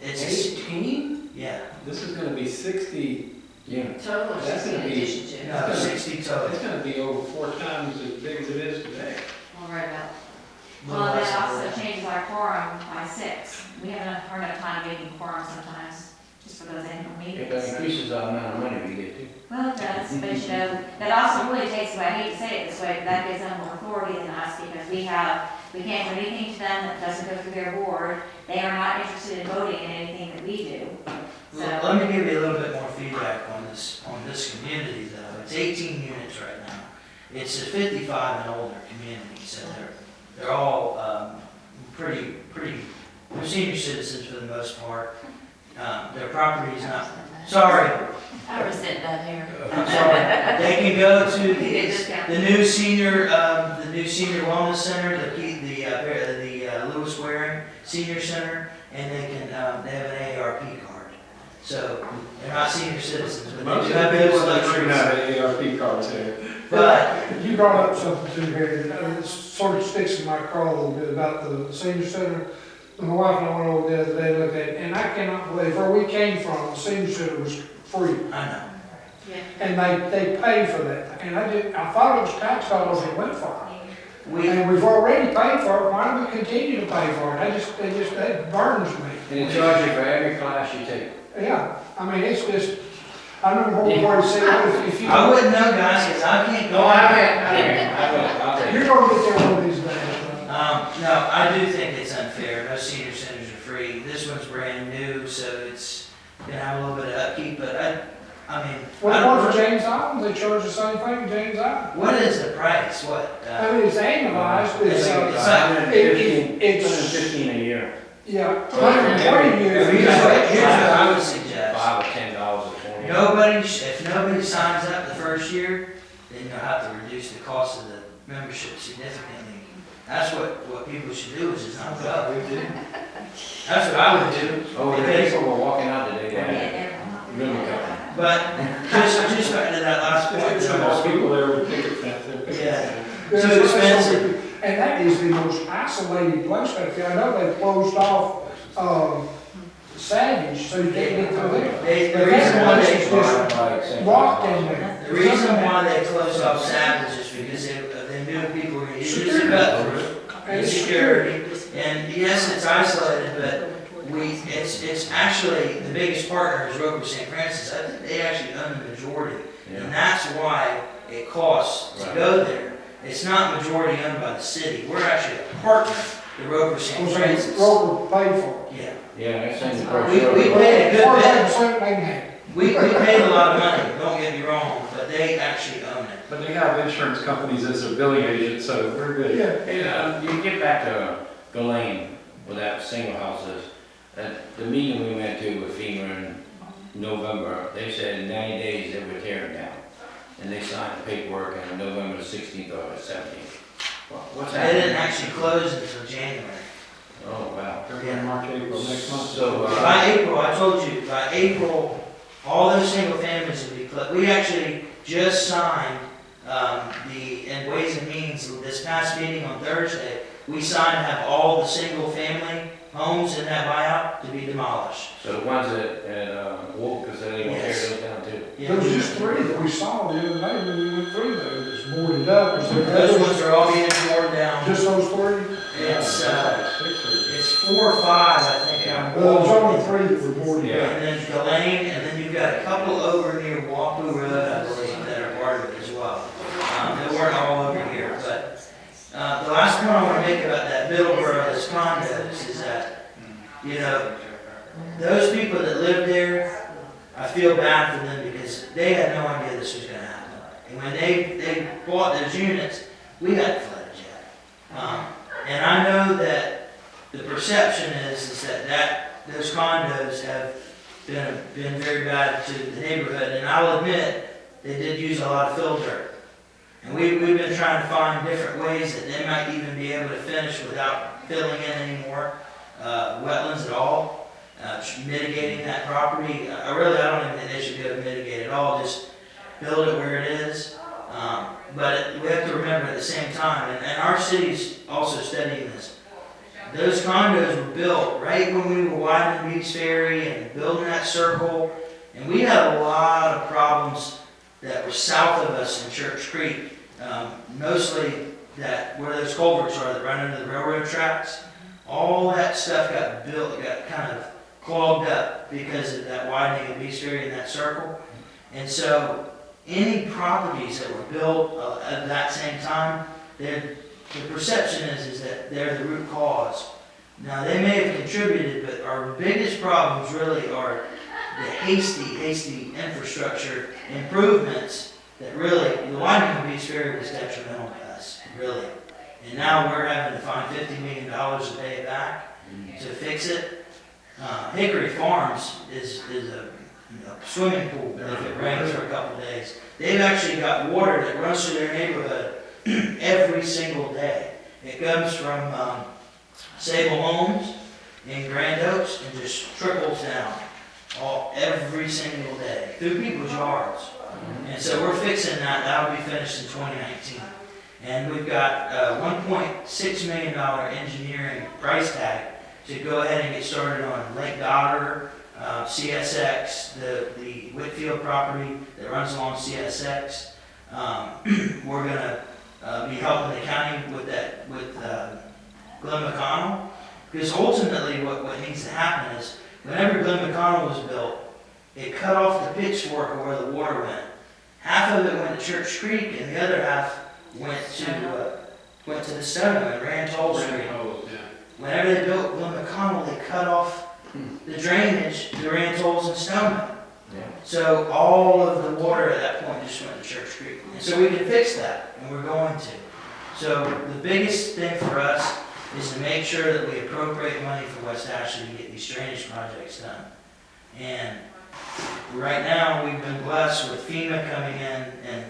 It's
18?
yeah,
This is gonna be 60 units.
Total or
That's
just in
gonna be-
addition to?
no, 60 total.
It's gonna be over 4 times as big as it is today.
All right, about.
Little
Well,
less
that
than
also
that.
changes our quorum by 6. We have enough, hard enough time making quorum sometimes, just for those annual
If
meetings.
that increases the amount of money we get too.
Well, it does, but that also really takes away, I hate to say it this way, but that gives them more authority than us, because we can't do anything to them that doesn't go through their board. They are not interested in voting in anything that we do. So,
Let me give you a little bit more feedback on this community though. It's 18 units right now. It's a 55 and older community, so they're all pretty, they're senior citizens for the most part. Their property is not, sorry,
I resent that here.
I'm sorry. They can go to
You get discount.
the new senior wellness center, the Lewis Waring Senior Center, and they have an AARP card. So they're not senior citizens, but they
Most
do
of
have
the
those
people that
luxuries.
have ARP cards here.
But
You brought up something too, Harry, that it sort of sticks in my craw a little bit about the senior center. My wife and I went over the other day and looked at it, and I cannot believe where we came from, the senior center was free.
I know.
Yeah.
And they pay for that. And I thought it was tax dollars they went for it.
We,
And we've already paid for it, why do we continue to pay for it? That burns me.
And they charge you for every class you take.
Yeah, I mean, it's just, I remember what we already said, if you,
I wouldn't know, guys, because I can't go.
No, I will, I'll take
you're
it.
gonna get there one of these days.
No, I do think it's unfair. Most senior centers are free. This one's brand new, so it's gonna have a little bit of upkeep, but I mean,
Well,
I
the ones
don't,
for James Island, they charge the same thing, James Island.
what is the price, what?
I mean, it's annualized,
It's
it's,
like-
it's-
115 a year.
yeah, 120
Here's
years.
what I would suggest.
$5 or $10 a 20.
If nobody signs up the first year, then you'll have to reduce the cost of the membership significantly. That's what people should do, is just not go. That's what I would do.
Oh, the
Because-
people were walking out today, that ribbon cutting.
But just back to that last point.
There's most people there with picket fence, they're picket
Yeah.
fence.
There's
Too expensive.
And that is the most isolated place back there. I know they closed off, Savage, so you can't get through there.
The reason why they,
Just rocked in there.
the reason why they closed off Savage is because they knew people were gonna use the cut through. And security, and yes, it's isolated, but it's actually, the biggest partner is Roper St. Francis. I think they actually own the majority, and that's why it costs to go there. It's not majority owned by the city, we're actually a partner, the Roper St. Francis.
Roper paid for it.
Yeah,
Yeah, that's in the
we
brochure.
paid a good bit,
45% they can have.
we paid a lot of money, don't get me wrong, but they actually own it.
But they have insurance companies as their billing agent, so we're good.
Yeah.
Hey, you get back to Ghislaine with that single houses. At the meeting we went to with FEMA in November, they said in 90 days they would tear it down. And they signed the paperwork on November the 16th or the 17th. Well, what's
They
happening?
didn't actually close until January.
Oh, wow.
February, March, April, next month.
So,
By April, I told you, by April, all those single families will be closed. We actually just signed, in Ways and Means, this past meeting on Thursday, we signed to have all the single family homes in that buyout to be demolished.
so the ones at Wolf, because they gonna tear
Yes.
those down too.
There was just 3 that we saw the other day when we went through there, it was boarded up. Was there
Those
others?
ones are all being torn down.
Just those 3?
It's,
Like 6 or-
it's 4 or 5, I think.
Yeah.
Well, there was only 3 that were boarded
Yeah.
up.
And then Ghislaine, and then you've got a couple over near Wapu Road, I believe, that are part of it as well. They weren't all over here, but, the last point I wanna make about that Middleborough, those condos, is that, you know, those people that live there, I feel bad for them because they had no idea this was gonna happen. And when they bought those units, we got flooded yet. And I know that the perception is that those condos have been very bad to the neighborhood, and I'll admit, they did use a lot of fill dirt. And we've been trying to find different ways that they might even be able to finish without filling in any more wetlands at all, mitigating that property. I don't even think they should go mitigate at all, just build it where it is. But we have to remember at the same time, and our city's also studying this, those condos were built right when we were widening Beach Ferry and building that circle, and we had a lot of problems that were south of us in Church Creek, mostly that where those culverts are that run into the railroad tracks. All that stuff got kind of clogged up because of that widening of Beach Ferry in that circle. And so any properties that were built at that same time, the perception is that they're the root cause. Now, they may have contributed, but our biggest problems really are the hasty infrastructure improvements that really, the widening of Beach Ferry was detrimental to us, really. And now we're having to find $50 million to pay it back to fix it. Hickory Farms is a swimming pool if it rains for a couple of days. They've actually got water that runs through their neighborhood every single day. It comes from Sable Homes in Grand Oaks and just trickles down every single day through people's yards. And so we're fixing that. That'll be finished in 2019. And we've got a $1.6 million engineering price tag to go ahead and get started on Lake Goddard, CSX, the Whitfield property that runs along CSX. We're going to be helping the county with that, with Glen McConnell, because ultimately what needs to happen is whenever Glen McConnell was built, it cut off the pitchfork of where the water went. Half of it went to Church Creek, and the other half went to the Stono and ran Toll Street. Whenever they built Glen McConnell, they cut off the drainage to Rantolls and Stono.
Yeah.
So all of the water at that point just went to Church Creek. And so we can fix that, and we're going to. So the biggest thing for us is to make sure that we appropriate money for West Ashley to get these drainage projects done. And right now, we've been blessed with FEMA coming in, and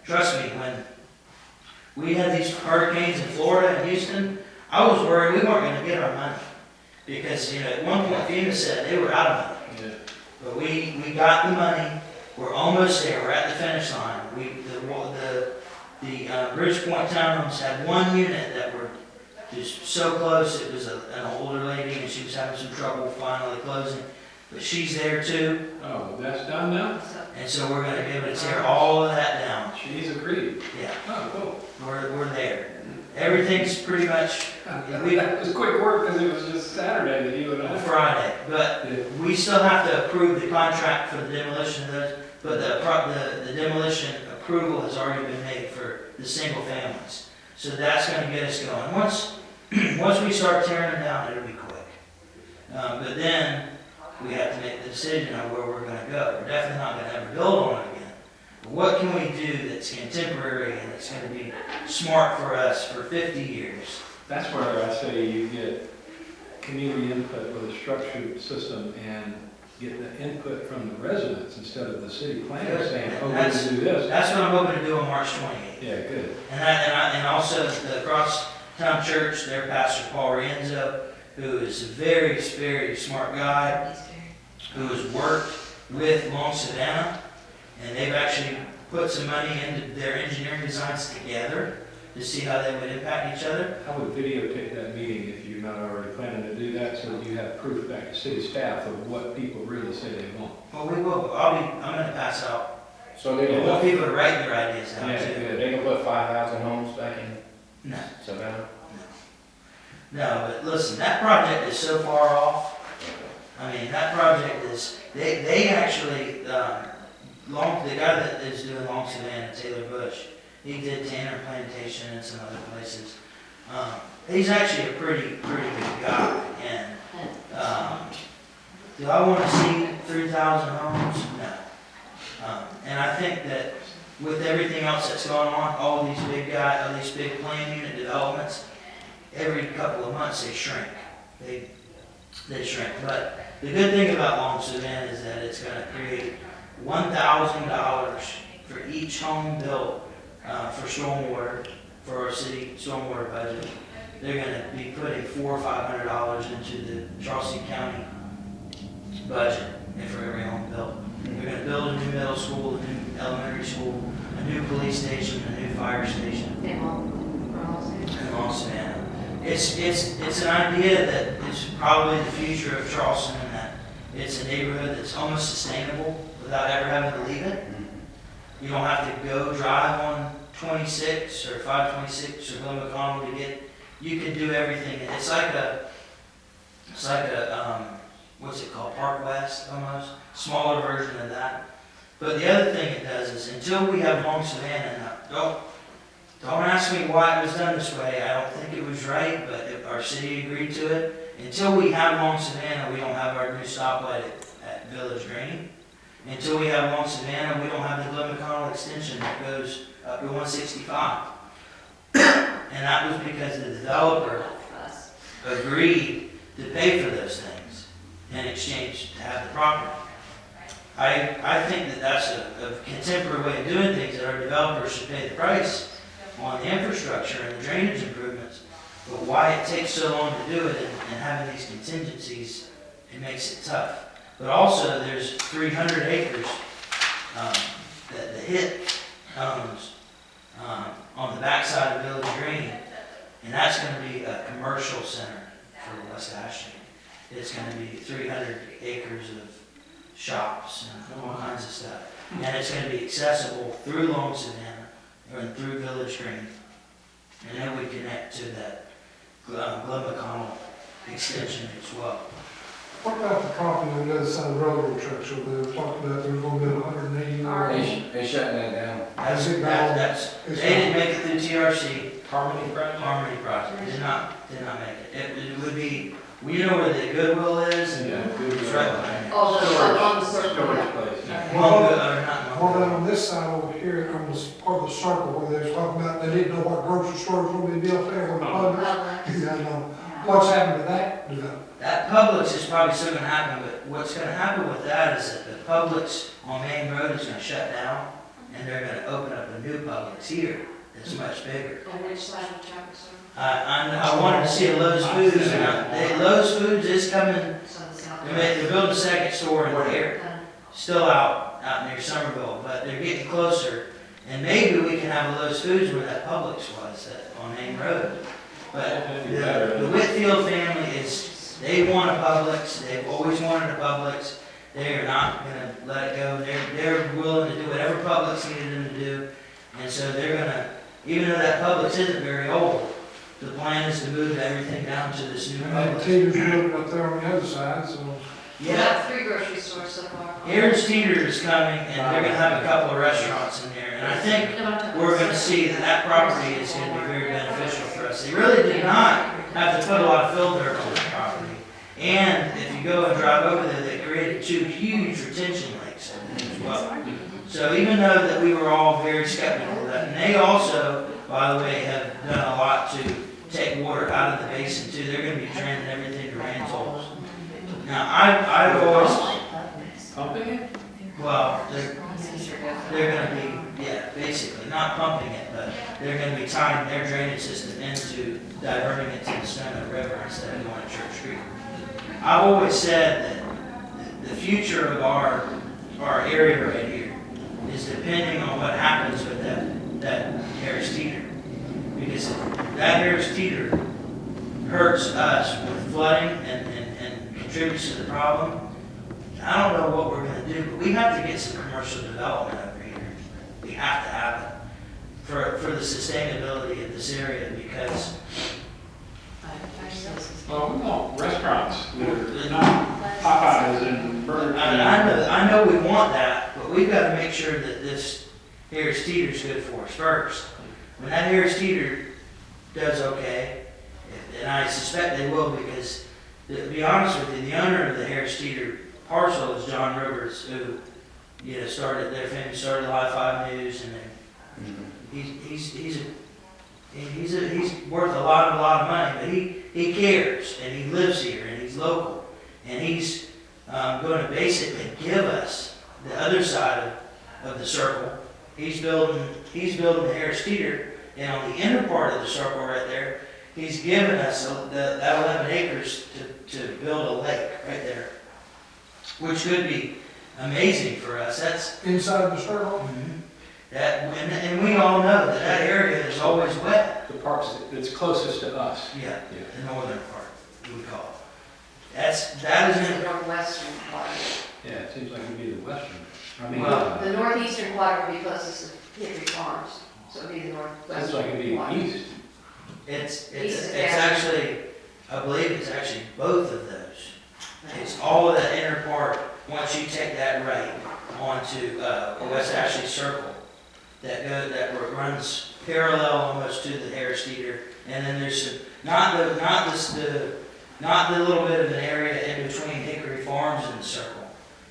trust me, when we had these hurricanes in Florida and Houston, I was worried we weren't gonna get our money. Because, at one point FEMA said they were out of money.
Yeah.
But we got the money, we're almost there, we're at the finish line. The Bridgepoint Townhomes had one unit that were just so close, it was an older lady and she was having some trouble finally closing. But she's there too,
Oh, that's done now?
and so we're gonna be able to tear all of that down.
She's agreed.
Yeah,
Oh, cool.
we're there. Everything's pretty much,
It was quick work because it was just Saturday that you and
on
I.
Friday, but
Yeah.
we still have to approve the contract for the demolition of those, but the demolition approval has already been made for the single families. So that's gonna get us going. Once we start tearing them down, it'll be quick. But then, we have to make the decision on where we're gonna go. We're definitely not gonna ever build on it again. But what can we do that's contemporary and that's gonna be smart for us for 50 years?
That's where I say you get community input with a structured system and get the input from the residents instead of the city planner
Good.
saying, oh, we're gonna do this.
That's what I'm hoping to do on March 28th.
Yeah, good.
And also the Crosstown Church, their pastor Paul Rienzo, who is a very, very smart guy, who has worked with Long Savannah, and they've actually put some money into their engineering designs together to see how they would impact each other.
I would videotape that meeting if you're not already planning to do that, so that you have proof back to city staff of what people really say they want.
Well, we will, I'm gonna pass out,
So they
I
gonna
want
put,
people to write their ideas down
Yeah,
too.
good.
they gonna put 5,000 homes back in
No,
Savannah?
no, but listen, that project is so far off. I mean, that project is, they actually, the guy that is doing Long Savannah, Taylor Bush, he did Tanner Plantation and some other places. He's actually a pretty good guy, and, do I wanna see 3,000 homes? No. And I think that with everything else that's going on, all these big plan unit developments, every couple of months they shrink. They shrink, but the good thing about Long Savannah is that it's gonna create $1,000 for each home built, for stormwater, for our city stormwater budget. They're gonna be putting $400 or $500 into the Charleston County budget and for every home built. They're gonna build a new middle school, a new elementary school, a new police station, a new fire station in Long Savannah. It's an idea that is probably the future of Charleston, and that it's a neighborhood that's almost sustainable without ever having to leave it. You don't have to go drive on 26 or 526 or Glen McConnell to get, you can do everything. It's like a, what's it called, Park West almost, smaller version of that. But the other thing it does is until we have Long Savannah, now, don't ask me why it was done this way. I don't think it was right, but if our city agreed to it. Until we have Long Savannah, we don't have our new stoplight at Village Green. Until we have Long Savannah, we don't have the Glen McConnell extension that goes up to 165. And that was because the developer agreed to pay for those things in exchange to have the property. I think that that's a contemporary way of doing things, that our developers should pay the price on the infrastructure and the drainage improvements. But why it takes so long to do it and having these contingencies, it makes it tough. But also, there's 300 acres that the HIT owns on the backside of Village Green, and that's going to be a commercial center for West Ashley. It's going to be 300 acres of shops and all kinds of stuff. And it's going to be accessible through Long Savannah and through Village Green. And then we connect to that Glen McConnell extension as well.
What about the property on the other side of the railroad tracks over there? We talked about they're gonna build 180.
They shutting that down.
That's, they didn't make it through TRC,
Harmony project?
Harmony project, did not make it. It would be, we know where the Goodwill is, and
Yeah, good.
it's right behind it.
Oh, the, on the circle.
Storage place.
Mongo, or not
What about
Mongo.
on this side over here, on this part of the circle where they was talking about, they didn't know what grocery stores would be built there, where the Publix. Yeah, I know. What's happened to that development?
That Publix is probably still gonna happen, but what's gonna happen with that is that the Publix on Main Road is gonna shut down, and they're gonna open up a new Publix here that's much bigger.
On which side of traffic, sir?
I wanted to see a Lowe's Foods, and Lowe's Foods is coming,
It's on the south.
they're building a second store in here, still out near Somerville, but they're getting closer. And maybe we can have a Lowe's Foods where that Publix was, on Main Road. But the Whitfield family they want a Publix, they've always wanted a Publix. They are not gonna let it go. They're willing to do whatever Publix needed them to do. And so they're gonna, even though that Publix isn't very old, the plan is to move everything down to this new
And then
Publix.
Teeter's building up there on the other side, so.
We
Yeah,
have 3 grocery stores so far.
Aaron's Teeter is coming, and they're gonna have a couple of restaurants in there. And I think we're gonna see that property is gonna be very beneficial for us. They really did not have to put a lot of fill dirt on the property. And if you go and drive over there, they created 2 huge retention lakes as well. So even though that we were all very skeptical of that, and they also, by the way, have done a lot to take water out of the basin too. They're gonna be draining everything to Rantols. Now, I've always,
Pumping it?
well, they're gonna be, yeah, basically, not pumping it, but they're gonna be tying their drainage system into diverting it to the Snow River instead of going to Church Creek. I've always said that the future of our area right here is depending on what happens with that Harris Teeter. Because if that Harris Teeter hurts us with flooding and contributes to the problem, I don't know what we're gonna do, but we have to get some commercial development over here. We have to have it for the sustainability of this area, because
Well, we want restaurants that are not Popeyes and Burger King.
I know we want that, but we've gotta make sure that this Harris Teeter's good for us first. When that Harris Teeter does okay, and I suspect they will, because to be honest with you, the owner of the Harris Teeter parcel is John Rivers, who, started, their family started Live 5 News, and he's worth a lot of money, but he cares, and he lives here, and he's local, and he's going to basically give us the other side of the circle. He's building the Harris Teeter, and on the inner part of the circle right there, he's given us that 11 acres to build a lake right there, which could be amazing for us. That's
Inside the circle?
and we all know that area is always wet.
The parts that's closest to us.
Yeah,
Yeah.
the northern part, we call it. That is
The
in,
northwestern quadrant.
Yeah, it seems like it'd be the western. I mean,
Well,
The northeastern quadrant would be closest to Hickory Farms, so it'd be the
seems
northwestern.
like it'd be
quadrant.
east.
it's actually, I believe it's actually both of those. It's all of that inner part, once you take that right onto West Ashley Circle, that runs parallel almost to the Harris Teeter, and then there's some, not the little bit of an area in between Hickory Farms and the circle.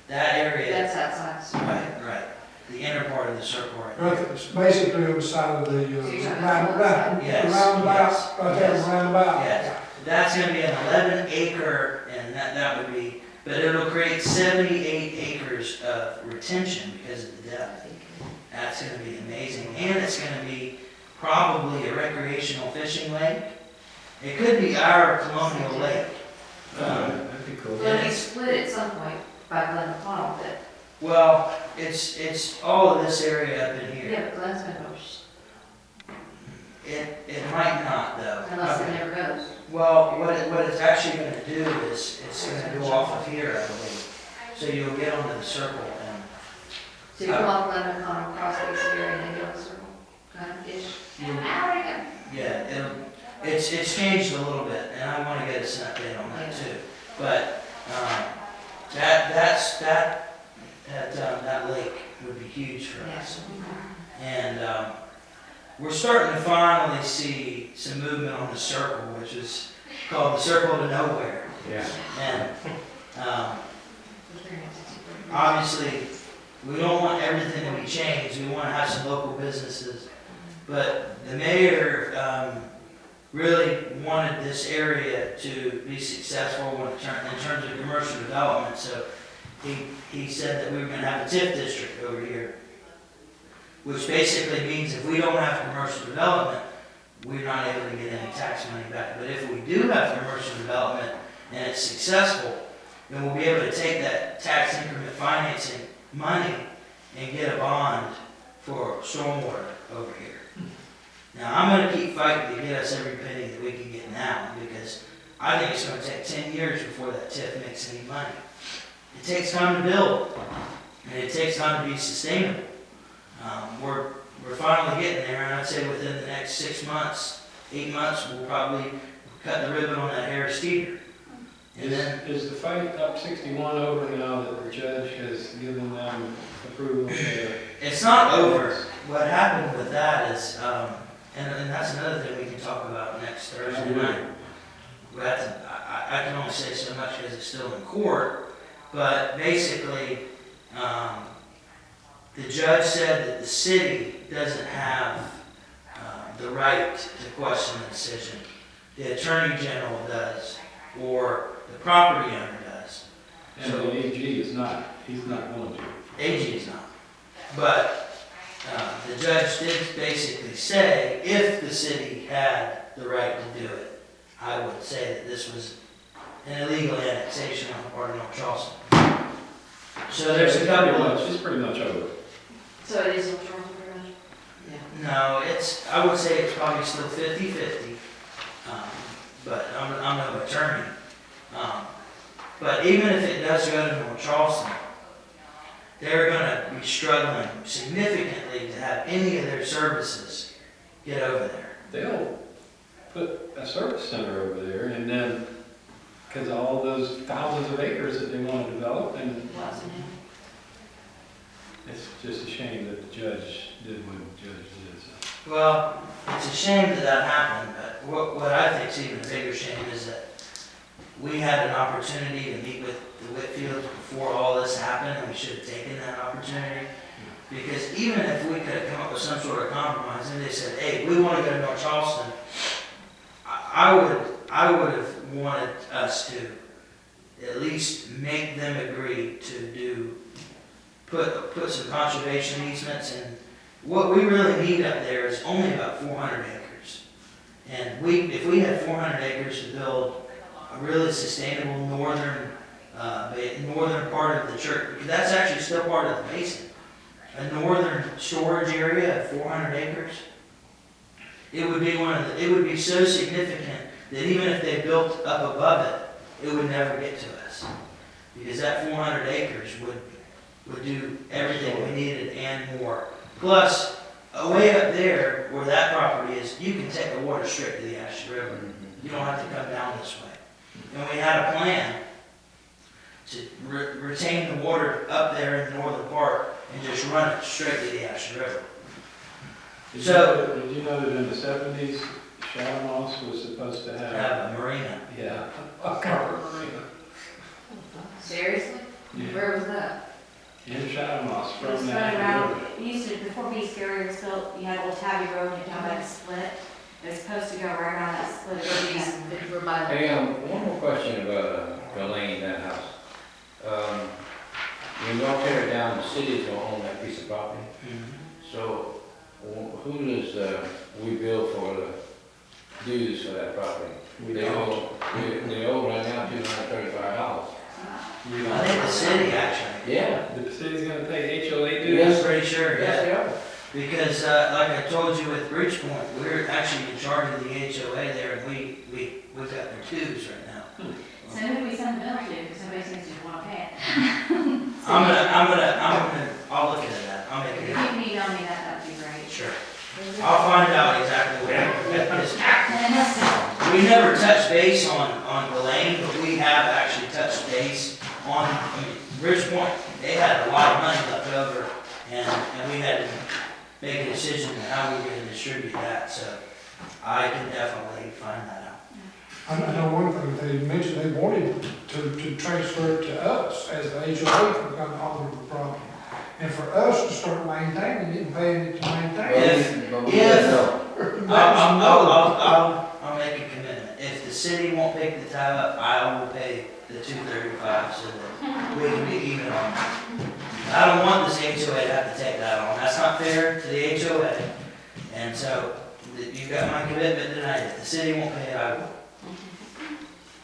That area,
That's outside.
right, the inner part of the circle right
Right,
there.
it's basically on the side of the roundabout,
Yes,
roundabout, right there,
yes,
roundabout.
yes. That's gonna be an 11 acre, and that would be, but it'll create 78 acres of retention because of the depth. That's gonna be amazing, and it's gonna be probably a recreational fishing lake. It could be our colonial lake.
That'd be cool.
Well, we split at some point by Glen McConnell, but,
Well, it's all of this area up in here.
yeah, but Glen's been pushed,
It might not though.
unless it never goes.
Well, what it's actually gonna do is, it's gonna go off of here, I believe. So you'll get onto the circle and,
So you come off Glen McConnell, cross this area, and then go in a circle, kind of ish.
yeah, it's changed a little bit, and I wanna get us an update on that too. But, that lake would be huge for us. And, we're starting to finally see some movement on the circle, which is called the Circle to Nowhere.
Yeah.
And, obviously, We don't want everything to be changed, we wanna have some local businesses. But the mayor, really wanted this area to be successful in terms of commercial development, so he said that we were gonna have a TIF district over here. Which basically means if we don't have commercial development, we're not able to get any tax money back. But if we do have commercial development and it's successful, then we'll be able to take that tax increment financing money and get a bond for stormwater over here. Now, I'm gonna keep fighting to get us every penny that we can get now, because I think it's gonna take 10 years before that TIF makes any money. It takes time to build, and it takes time to be sustainable. We're finally getting there, and I'd say within the next 6 months, 8 months, we'll probably cut the ribbon on that Harris Teeter. And then,
Is the fight up 61 over now that the judge has given them approval there?
it's not over. What happened with that is, and that's another thing we can talk about next Thursday night. We have to, I can only say so much because it's still in court, but basically, the judge said that the city doesn't have the right to question the decision. The attorney general does, or the property owner does.
And the AG is not, he's not going to.
AG is not. But the judge did basically say, if the city had the right to do it, I would say that this was an illegal annexation on the part of North Charleston. So there's a couple of...
It's pretty much over.
So it is North Charleston, pretty much?
No, I would say it's probably still 50-50, but I'm no attorney. But even if it does go to North Charleston, they're gonna be struggling significantly to have any of their services get over there.
They'll put a service center over there, and then, because of all those thousands of acres that they want to develop, and
What's the name?
it's just a shame that the judge did what the judge did. So.
Well, it's a shame that happened, but what I think is even a bigger shame is that we had an opportunity to meet with the Whitfields before all this happened, and we should have taken that opportunity. Because even if we could have come up with some sort of compromise, and they said, hey, we want to go to North Charleston, I would have wanted us to at least make them agree to put some conservation easements, and what we really need up there is only about 400 acres. And if we had 400 acres to build a really sustainable northern part of the church, because that's actually still part of the basin, a northern storage area of 400 acres, it would be so significant that even if they built up above it, it would never get to us. Because that 400 acres would do everything we needed and more. Plus, way up there where that property is, you can take the water straight to the Ashley River. You don't have to come down this way. And we had a plan to retain the water up there in the northern part and just run it straight to the Ashley River.
Did you know that in the 70s, Shadowmoss was supposed to have...
A marina.
Yeah, a covered marina.
Seriously?
Yeah.
Where was that?
In Shadowmoss,
It was
from
right
that
around,
river.
it used to, before Beast Area was built, you had Old Tabby Road, and you had that split. It was supposed to go right around that split.
If we're by
Hey, one more question about Elaine, that house. When y'all tear it down, the city's gonna own that piece of property. So who does we bill for the dues for that property? They owe right now $235.
I think the city actually.
Yeah.
The city's gonna pay HOA dues?
Yes, pretty sure,
Yes,
yeah.
they are.
Because, like I told you with Bridgepoint, we're actually in charge of the HOA there, and we've got their dues right now.
So who do we send the bill to, because somebody seems to want to pay it?
I'll look into that. I'll make
If
it.
you can email me that, that'd be great.
Sure. I'll find out exactly what it is.
And then
We never touched base on Elaine, but we have actually touched base on, Bridgepoint. They had a lot of money left over, and we had to make a decision on how we were gonna distribute that, so I can definitely find that out.
I know one thing, they mentioned they wanted to transfer it to us as the HOA for kind of all of the property. and for us to start maintaining it and paying it to maintain it.
But we
If-
don't know.
I'll make a commitment. If the city won't pick the tab up, I will pay the $235 so that we can be even on that. I don't want this HOA to have to take that on. That's not fair to the HOA. And so, you've got my commitment tonight. If the city won't pay it, I will.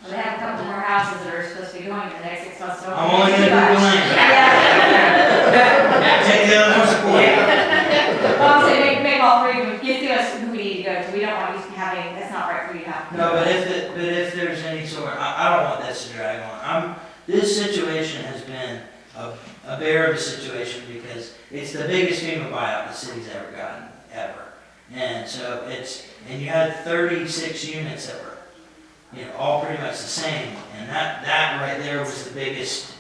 Well, they have a couple more houses that are supposed to be going in the next 6 months.
I'm only gonna do the land.
Yeah.
Take the other one's away.
Well, I'm saying make all three of them, give to us who we need to go to. We don't want you having, that's not right for you to have.
No, but if there's any sort, I don't want this to drag on. This situation has been a bearable situation because it's the biggest FEMA buyout the city's ever gotten, ever. And so and you had 36 units that were, all pretty much the same. And that right there was the biggest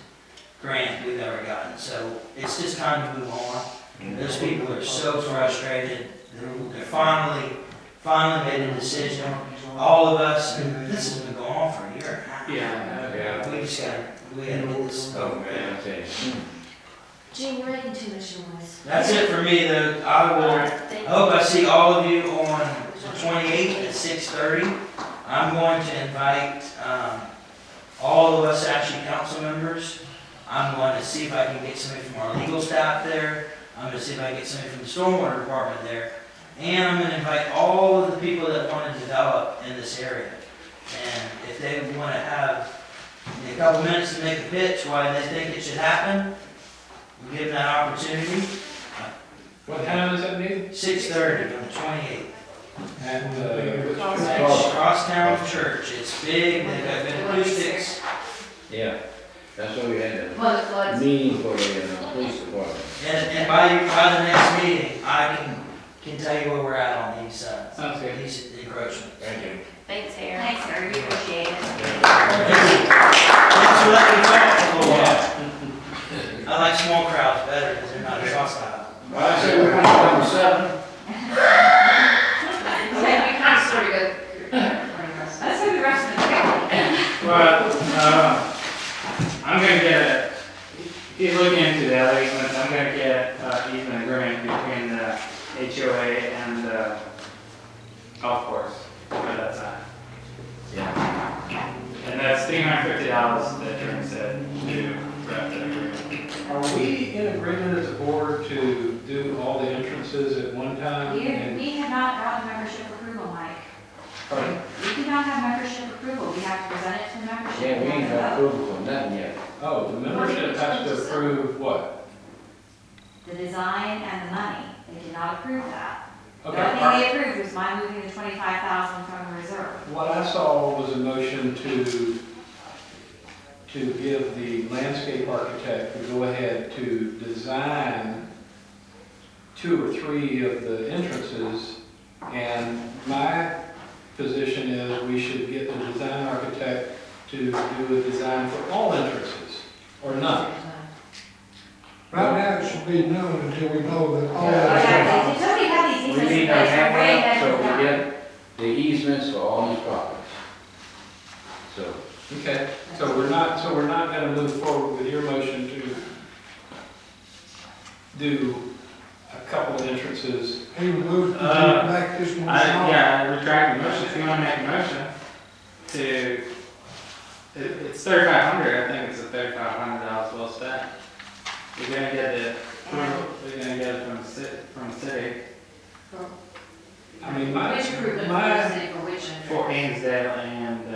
grant we've ever gotten. So it's just time to move on. Those people are so frustrated. They're finally made a decision. All of us, and this has been going on for a year and a half.
Yeah.
We gotta get this.
Oh, man, I tell you.
Gene, you're making too much noise.
That's it for me though. I hope I see all of you on the 28th at 6:30. I'm going to invite all of us actually council members. I'm going to see if I can get somebody from our legal staff there. I'm going to see if I can get somebody from the stormwater department there. And I'm going to invite all of the people that want to develop in this area. And if they want to have a couple minutes to make a pitch why they think it should happen, we'll give them that opportunity.
What time is that meeting?
6:30 on the 28th.
At,
Crosstown Church. It's big, they've got good acoustics.
Yeah, that's why we had
One that floods.
a meeting for the police department.
And by the next meeting, I can tell you where we're at on these,
Sounds good.
these encroachments.
Thank you.
Thanks, Aaron.
Thanks, Harry, we appreciate it.
Thanks for letting me talk for a little while. I like small crowds better because they're not as hostile.
Well, I say we're on number 7.
Okay, we kind of sort of go.
Let's do the rest of the trip.
Well, I'm gonna get if you look into the other easements, I'm gonna get easement agreement between the HOA and the golf course for that side.
Yeah.
And that's $350 that Jeremy said to draft that agreement.
Are we in agreement as a board to do all the entrances at one time?
We have not gotten membership approval, Mike.
Pardon?
We do not have membership approval. We have to present it to the membership.
Yeah, we ain't got approval for nothing yet.
Oh, the membership has to approve what?
The design and the money. They did not approve that. The
Okay,
only thing they approved was my moving the 25,000 from the reserve.
what I saw was a motion to give the landscape architect the go-ahead to design 2 or 3 of the entrances, and my position is we should get the design architect to do a design for all entrances, or none.
Right now, it should be known until we know that all
Oh,
that.
yeah, they already have these
We
easements in
need to
place. They're
have
way
that,
ahead
so
of
we
time.
get the easements for all these properties. So,
Okay, so we're not gonna move forward with your motion to do a couple of entrances.
He would move to back this one.
I retract the motion. If you want to make a motion to, it's $3,500. I think it's a $3,500 well spent. We're gonna get the approval. We're gonna get it from the city
I mean, my,
Which group of
my,
city for which?
for Ainsdale, and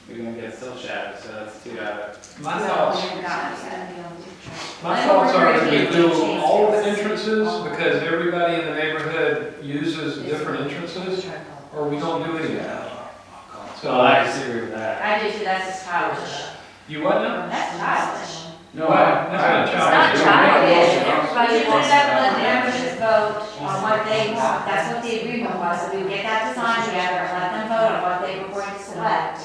we're gonna get Still Shadow. So that's $2.
my thoughts,
We haven't gotten it yet.
my thoughts are that we do all the entrances because everybody in the neighborhood uses different entrances, or we don't do any of that.
So
So,
I disagree with that.
I do too, that's just childish.
you what now?
That's childish.
no,
Why? That's not
It's
childish.
not childish, everybody put it up, let the membership vote on what they want, that's what the agreement was, so we would get that design together, and let them vote on what they were going to select.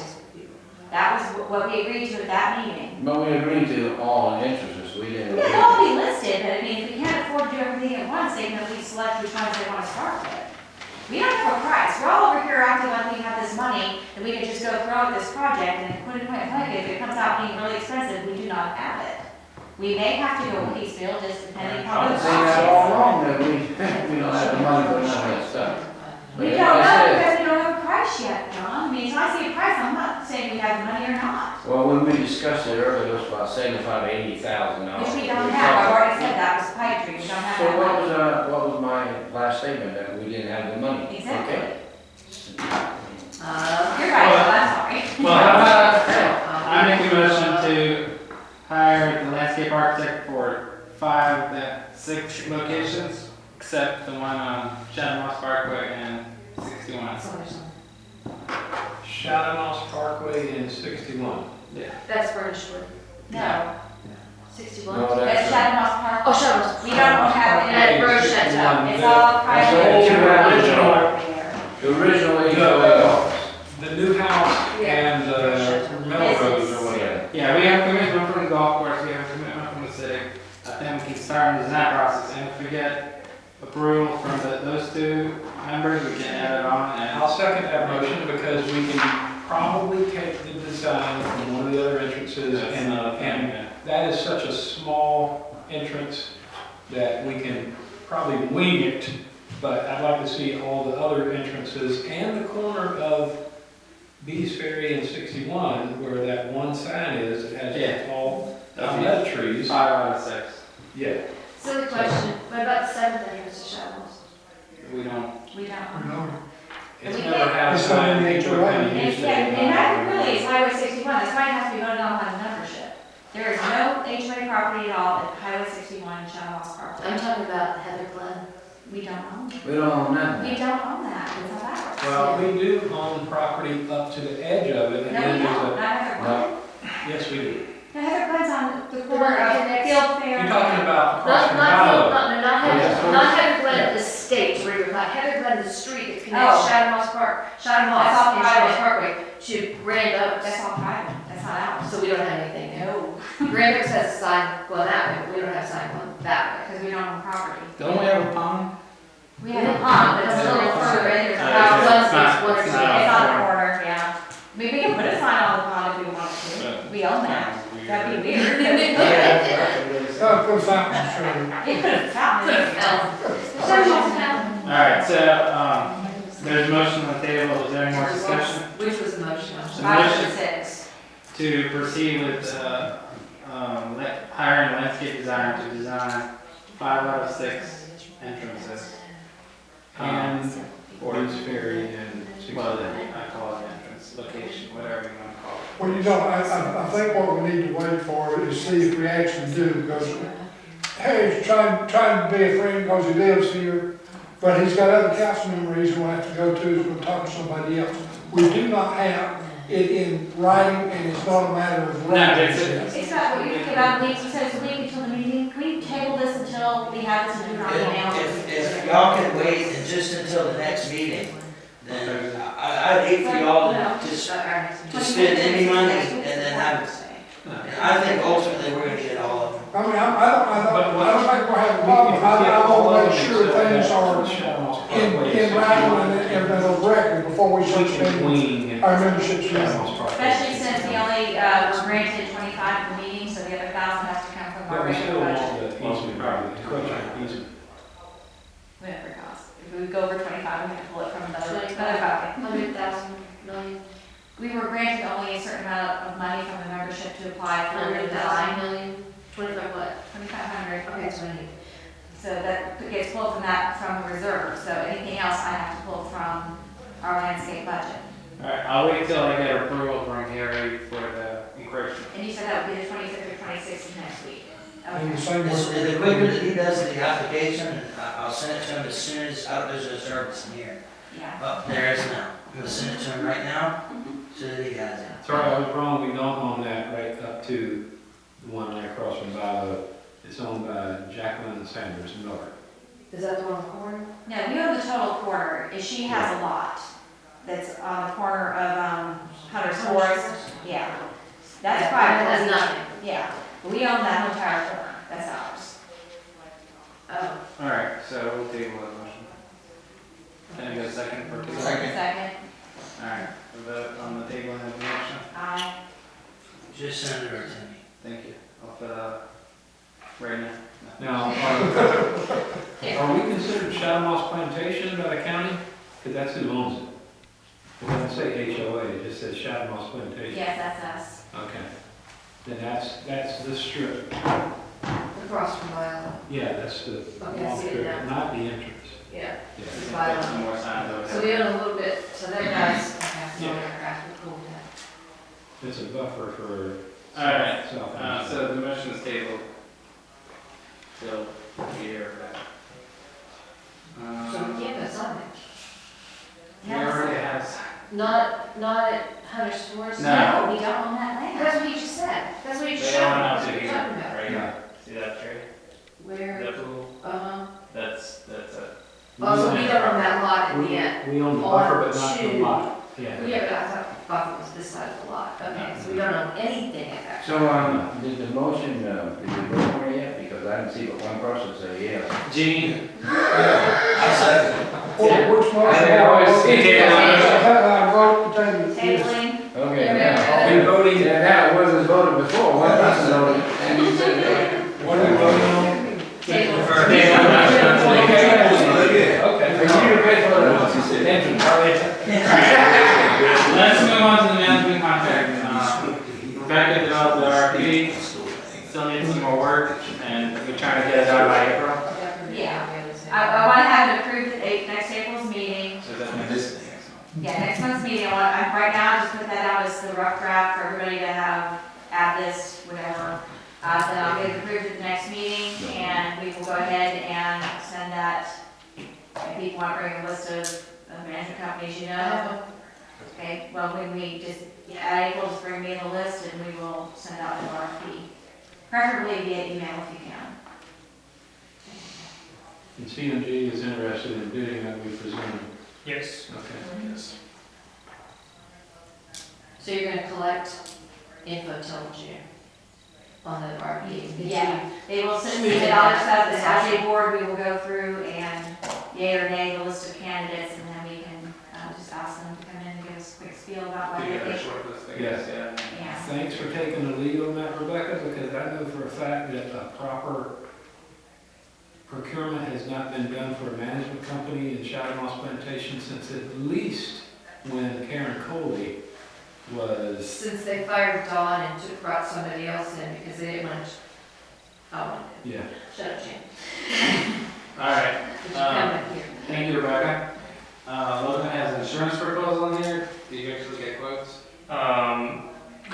That was what we agreed to at that meeting.
but we agreed to all the entrances, we didn't.
Yeah, they'll all be listed, but I mean, if we can't afford to do everything at once, they can at least select which ones they want to start with. We don't have a price, we're all over here acting like we have this money, and we can just go throw at this project and put it point blank, if it comes out being really expensive, we do not have it. We may have to go piecemeal, just depending
I
on
would
the
say that all
cost.
along, that we don't have the money for none of that stuff.
We
But
don't
like I
know
said,
because we don't have a price yet, John. I mean, until I see a price, I'm not saying we have the money or not.
well, when we discussed it earlier, it was about $75,000 to $80,000.
Which we don't have. I've already said that was pipe dream. We don't have
So
that money.
what was my last statement, that we didn't have the money?
Exactly.
Okay.
You're right, so I'm sorry.
Well, how about, I make a motion to hire the landscape architect for 6 locations, except the one on Shadowmoss Parkway and 61.
Shadowmoss Parkway and 61.
That's furnished wood.
No,
61.
No,
that's Shadowmoss Park.
Oh, Shadowmoss.
We don't have
And
any.
that road shuts up.
It's all
That's
private.
all you have.
There.
The original
No.
HOA.
The new house and the Melrose or whatever.
Yeah, we have commitment from the golf course, we have commitment from the city. I think we can start the design process, and if we get approval from those 2 members, we can add it on and
I'll second that motion because we can probably take the design from one of the other entrances and that is such a small entrance that we can probably wing it, but I'd like to see all the other entrances and the corner of Bees Ferry and 61, where that one sign is, it has
Yeah.
all
That's
palmetto trees.
5 out of 6.
Yeah.
Silly question, what about the 7th entrance to Shadowmoss?
We don't,
We don't.
No.
It's
We
never
can't-
had a
It's not
sign,
in the
people
HOA.
kind of
And
used
yeah,
it.
and that really is Highway 61, that's why it has to be voted on by the membership. There is no HOA property at all at Highway 61 in Shadowmoss Park.
I'm talking about Heather Glen.
We don't own it.
We don't own nothing.
We don't own that, it's not ours.
Well, we do own property up to the edge of it, and
No, we
then
don't,
there's
not Heather Glen.
No.
yes, we do.
No, Heather Glen's on the
one
corner
that
of
connects-
Field Fair.
You're talking about across
Not,
from
not,
Milo.
not Heather Glen Estate, where you're not Heather Glen, the street that connects
Oh.
Shadowmoss Park, Shadowmoss
That's all
and
private.
Shadowmoss Parkway to Grand Oaks.
That's all private, that's not ours.
So we don't have anything there.
No,
Grand Oaks has a sign going that way, but we don't have a sign going that way.
because we don't own property.
don't we have a pond?
We have a pond, but it's a little further in, there's a house.
It's not-
It's one or
it's
two.
not
It's
our
on the
corner.
corner, yeah. We can put a sign on the pond if we wanted to. We own that. That'd be weird.
Put a fountain, sure.
You could have found it.
Shadowmoss
Alright, so, there's a motion on the table, is there any more discussion?
Which was the motion?
The
5
motion
and 6.
to proceed with, hiring a landscape designer to design 5 out of 6 entrances.
And
Or,
Bees Ferry and 61.
well, I call it entrance, location, whatever you want to call it.
Well, you know, I think what we need to wait for is see if we actually do, because Harry's trying to be a friend because he lives here, but he's got other council members he's gonna have to go to, he's gonna talk to somebody else. We do not have it in writing, and it's not a matter of
No,
writing.
it's-
It's not what you think about weeks, you said it's a week until the meeting. Can we table this until we have this in our email?
If y'all can wait and just until the next meeting, then I'd hate for y'all to just to spend any money and then have it. And I think ultimately we're gonna get all of them.
I mean, I don't think we'll have a problem, I want to make sure things are in writing and on record before we start spending our memberships.
Especially since we only, were granted 25 at the meeting, so the other 1,000 has to come from our
But we still
regular
want
budget.
the easement, the equipment easement.
Whatever it costs. If we go over 25, we have to pull it from another
25.
bucket.
100,000 million,
We were granted only a certain amount of money from the membership to apply for the
100,000
design.
million, 25 what?
2,500.
Okay, that's what I need.
So that gets pulled from that, from the reserve. So anything else I have to pull from our landscape budget.
Alright, I'll wait till I get approval from Harry for the encroachment.
And you said that would be the 25th or 26th of next week.
And the
Okay.
same way.
The quicker that he does the application, I'll send it to him as soon as, there's a service in here.
Yeah.
Oh, there is now. I'm gonna send it to him right now, so that he has it.
Sorry, I was wrong, we don't own that right up to the one right across from Milo. It's owned by Jacqueline Sanders Miller.
Is that the one corner?
No, we own the total corner. She has a lot that's on the corner of, Hunter's Forest. Yeah. That's private.
That's nothing.
Yeah. We own that entire corner. That's ours.
Oh.
Alright, so we'll table that motion. Can I get a second for table?
Second.
Alright, we'll vote on the table and the motion.
Aye.
Just send it over to me.
Thank you. I'll put a right now.
Now, are we considered Shadowmoss Plantation by the county? Because that's who owns it. It doesn't say HOA, it just says Shadowmoss Plantation.
Yes, that's us.
Okay. Then that's the strip.
Across from Viola.
Yeah, that's the
Okay, I
long
see it
strip,
now.
not the entrance.
Yeah.
Yeah.
It's
Put
Viola.
some more signs over
So
there.
we own a little bit, so that guy's, okay, so we're cool with that.
It's a buffer for
All right,
south.
so the motion is tabled. Till we hear back.
So we can't put something.
We already have.
Not at Hunter's Forest?
No.
We don't own that land.
That's what you just said. That's what you just
They
showed.
don't
That's
have
what
to
you're
here,
talking about.
right
Yeah.
here. See that tree?
Where,
That pool? That's a.
oh, so we don't own that lot at the end.
We own the buffer, but not the
On
lot. Yeah.
Yeah, but I thought Buffalo was this side of the lot. Okay, so we don't own anything at that.
So, did the motion, did you vote for it yet? Because I didn't see but one person say yes.
Gene?
I second.
Which motion?
I always see
it.
I vote to table.
Tabling,
Okay,
Yeah,
now,
Are we voting?
yeah, that wasn't voted before, one person voted, and you said yes.
What are we voting on?
Table.
Okay.
Are you ready for the entrance?
Let's move on to the management contract. Rebecca developed the RFP, still needs some more work, and we're trying to get it out by April.
I want to have it approved at next April's meeting.
So that means this next month.
Yeah, next month's meeting, right now, I just put that out as the rough draft for everybody to have, add this, whatever. Then I'll get it approved at the next meeting, and we will go ahead and send that. If people want to bring a list of management companies, you know. Okay, well, when we just, April, just bring me the list, and we will send out an RFP. Preferably via email if you can.
And CMG is interested in bidding that, we presume.
Yes.
Okay.
Yes.
So you're gonna collect info till June on the RFP?
Yeah, they will send me all their stuff, the SAG board, we will go through and yea or nay, the list of candidates, and then we can, just ask them to come in and give us a quick spiel about what
Do
they
you have a
think.
short list, I guess, yeah.
Yeah.
Thanks for taking the lead on that, Rebecca, because I know for a fact that a proper procurement has not been done for a management company in Shadowmoss Plantation since at least when Karen Coley was.
Since they fired Dawn and brought somebody else in because they didn't want to,
Yeah.
shut up, Jane.
All right,
Did you come in here?
thank you, Rebecca. Logan has an insurance proposal in here. Do you actually get quotes?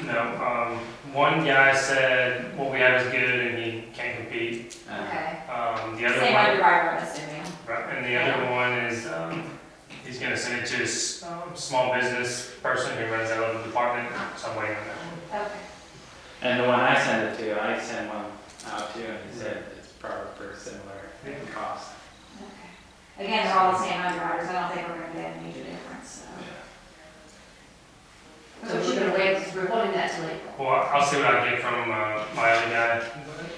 No, one guy said what we have is good and he can't compete.
Okay.
The other
Same
one,
underwriter, I'm assuming.
right, and the other one is, he's gonna send it to his, small business person who runs that other department, so I'm waiting on that one.
Okay.
And the one I sent it to, I sent one out too, and he said it's probably for similar cost.
Okay. Again, they're all the same underwriters, I don't think we're gonna get a major difference, so.
So we're gonna wait, we're holding that till April.
Well, I'll see what I get from, my other guy.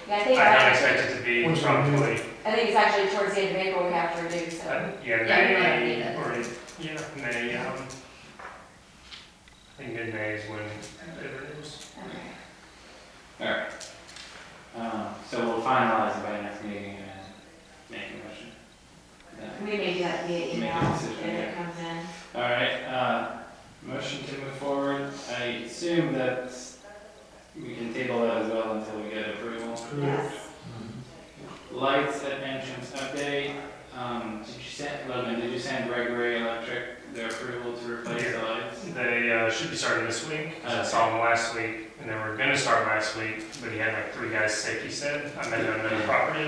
Yeah, I
I
think,
don't expect it to be
Which one?
probably,
I think it's actually towards the end of April we have to renew, so.
yeah,
Yeah, we might
May,
need that.
or, yeah, May, I think mid-May is when it renews.
Okay.
All right. So we'll finalize it by next meeting and make a motion. Then-
We may do that via
Make a
email
decision,
if
yeah.
it comes in.
All right, motion to move forward. I assume that we can table that as well until we get approval.
Yes.
Lights at entrance update. Did you send, Logan, did you send Gregory Electric their approval to replace the lights?
They should be starting this week. I saw them last week, and they were gonna start last week, but he had like 3 guys sick, he said. I met him at another property.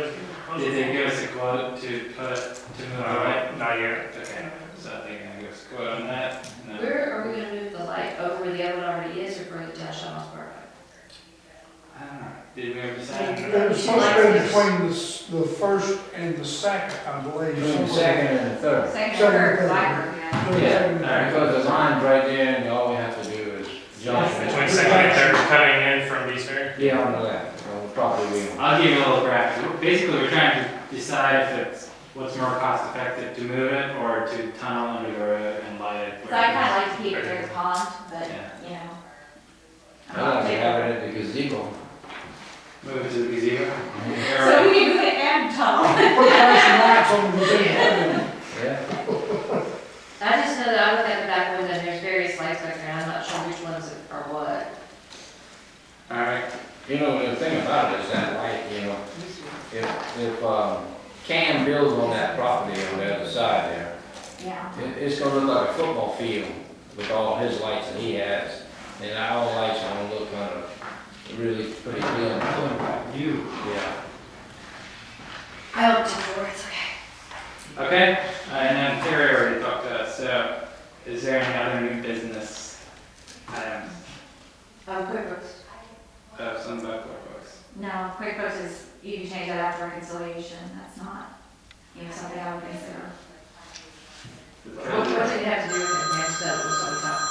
Did they give us a quote to move the light?
Not yet.
Okay, so they're gonna give us a quote on that. No.
Where are we gonna move the light? Over where the other one already is or further down Shaw's Park?
I don't know. Did we ever decide?
It was supposed to be between the first and the second, I believe.
The second and the third.
Second,
Second,
third,
third.
library, yeah.
Yeah.
Because the line's right there, and all we have to do is jump.
Between second and third, coming in from Eastbury.
Yeah, on the left, so probably we.
I'll give you a little graph. Basically, we're trying to decide if it's what's more cost effective to move it or to tunnel under the road and light it.
So I kinda like to keep it near the pond, but,
Yeah.
you know.
I like to have it at the gazebo.
Move it to the gazebo.
So we can go to Adam Tunnel.
Put flashing lights on the gazebo.
Yeah.
I just know that I look at the back window and there's various lights back there, I'm not sure which ones are what.
Alright,
You know, the thing about it is that light, you know, if Cam builds on that property on the other side there,
Yeah.
it's gonna look like a football field with all his lights that he has. And our lights are gonna look kind of really pretty good.
You.
Yeah.
I opened the door, it's okay.
okay, and then Terry already talked to us, so is there any other new business items?
QuickBooks.
Some about QuickBooks?
No, QuickBooks is, you can change that after reconciliation, that's not, something I would consider.
What did it have to do with it, man, so, we talked.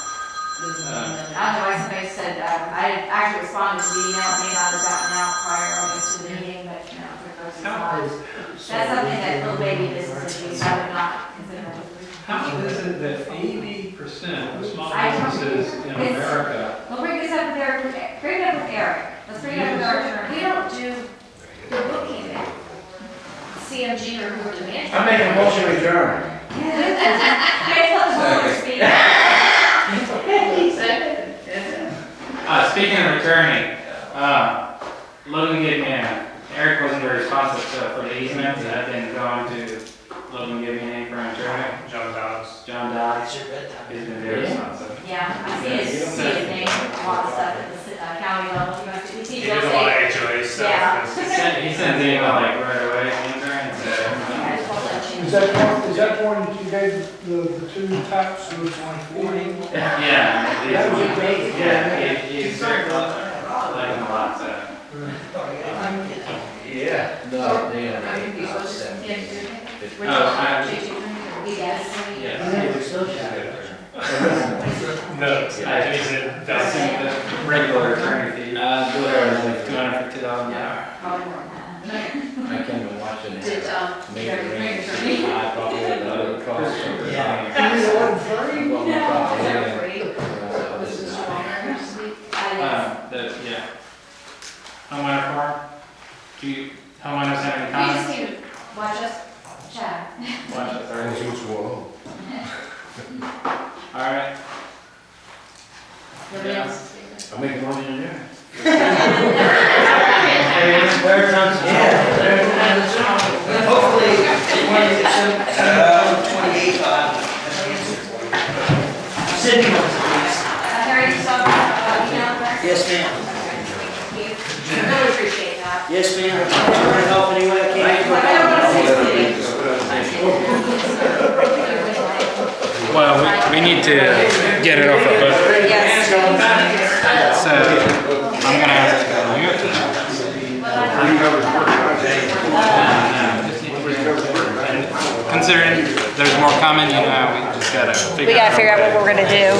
I don't know why somebody said, I actually responded to the email, it may not have gotten out prior, I guess, to the meeting, but no, QuickBooks is not. That's something that little baby businesses use, I would not consider.
How is it that 80% of small
I don't-
businesses in
it's-
America,
We'll bring this up with Eric, bring it up with Eric, let's bring it up with our attorney.
We don't do the bookkeeping. CMG or whoever the manager.
I'm making a motion to adjourn.
Guys, let the homeowner speak.
Speaking of attorney, Logan gave me Eric wasn't very responsive for the easements, I've been going to Logan gave me a name for an attorney,
John Downs.
John Dodge,
It's your bedtime.
he's been very responsive.
Yeah, I see his name, a lot of stuff at the county level, you must, you see,
He
you'll
did a lot
say.
of HOA stuff.
Yeah.
He sends email like right away, answering, so.
I just won't let you.
Is that one that you gave the two types of warning?
Yeah,
That was a great-
he's very, I like him a lot, so.
Yeah. No, they are
Yes.
Yeah.
We're still chatting.
No, he's a,
That's the regular attorney fee. $250 an hour.
Probably more than that.
I can't even watch it.
Did,
Make it rain. I probably would have other costs.
Yeah.
Is it one free?
Well, my property, yeah.
This is stronger, sweet.
Yeah. Homeowner form? Do you, homeowners have any
You
comments?
just need to watch us chat.
Watch us, alright.
Nobody
Yeah.
else is speaking.
I'll make a motion in there.
Third time's a charm. Third time's a charm. Hopefully, it's 28. Sydney wants please.
Harry, you saw, email there?
Yes, ma'am.
Thank you. I really appreciate that.
Yes, ma'am. I'm trying to help any way I can.
Well, we need to get it off our book.
Yes.
So, I'm gonna have to mute it. Considering there's more coming, we just gotta figure out.
We gotta figure out what we're gonna do.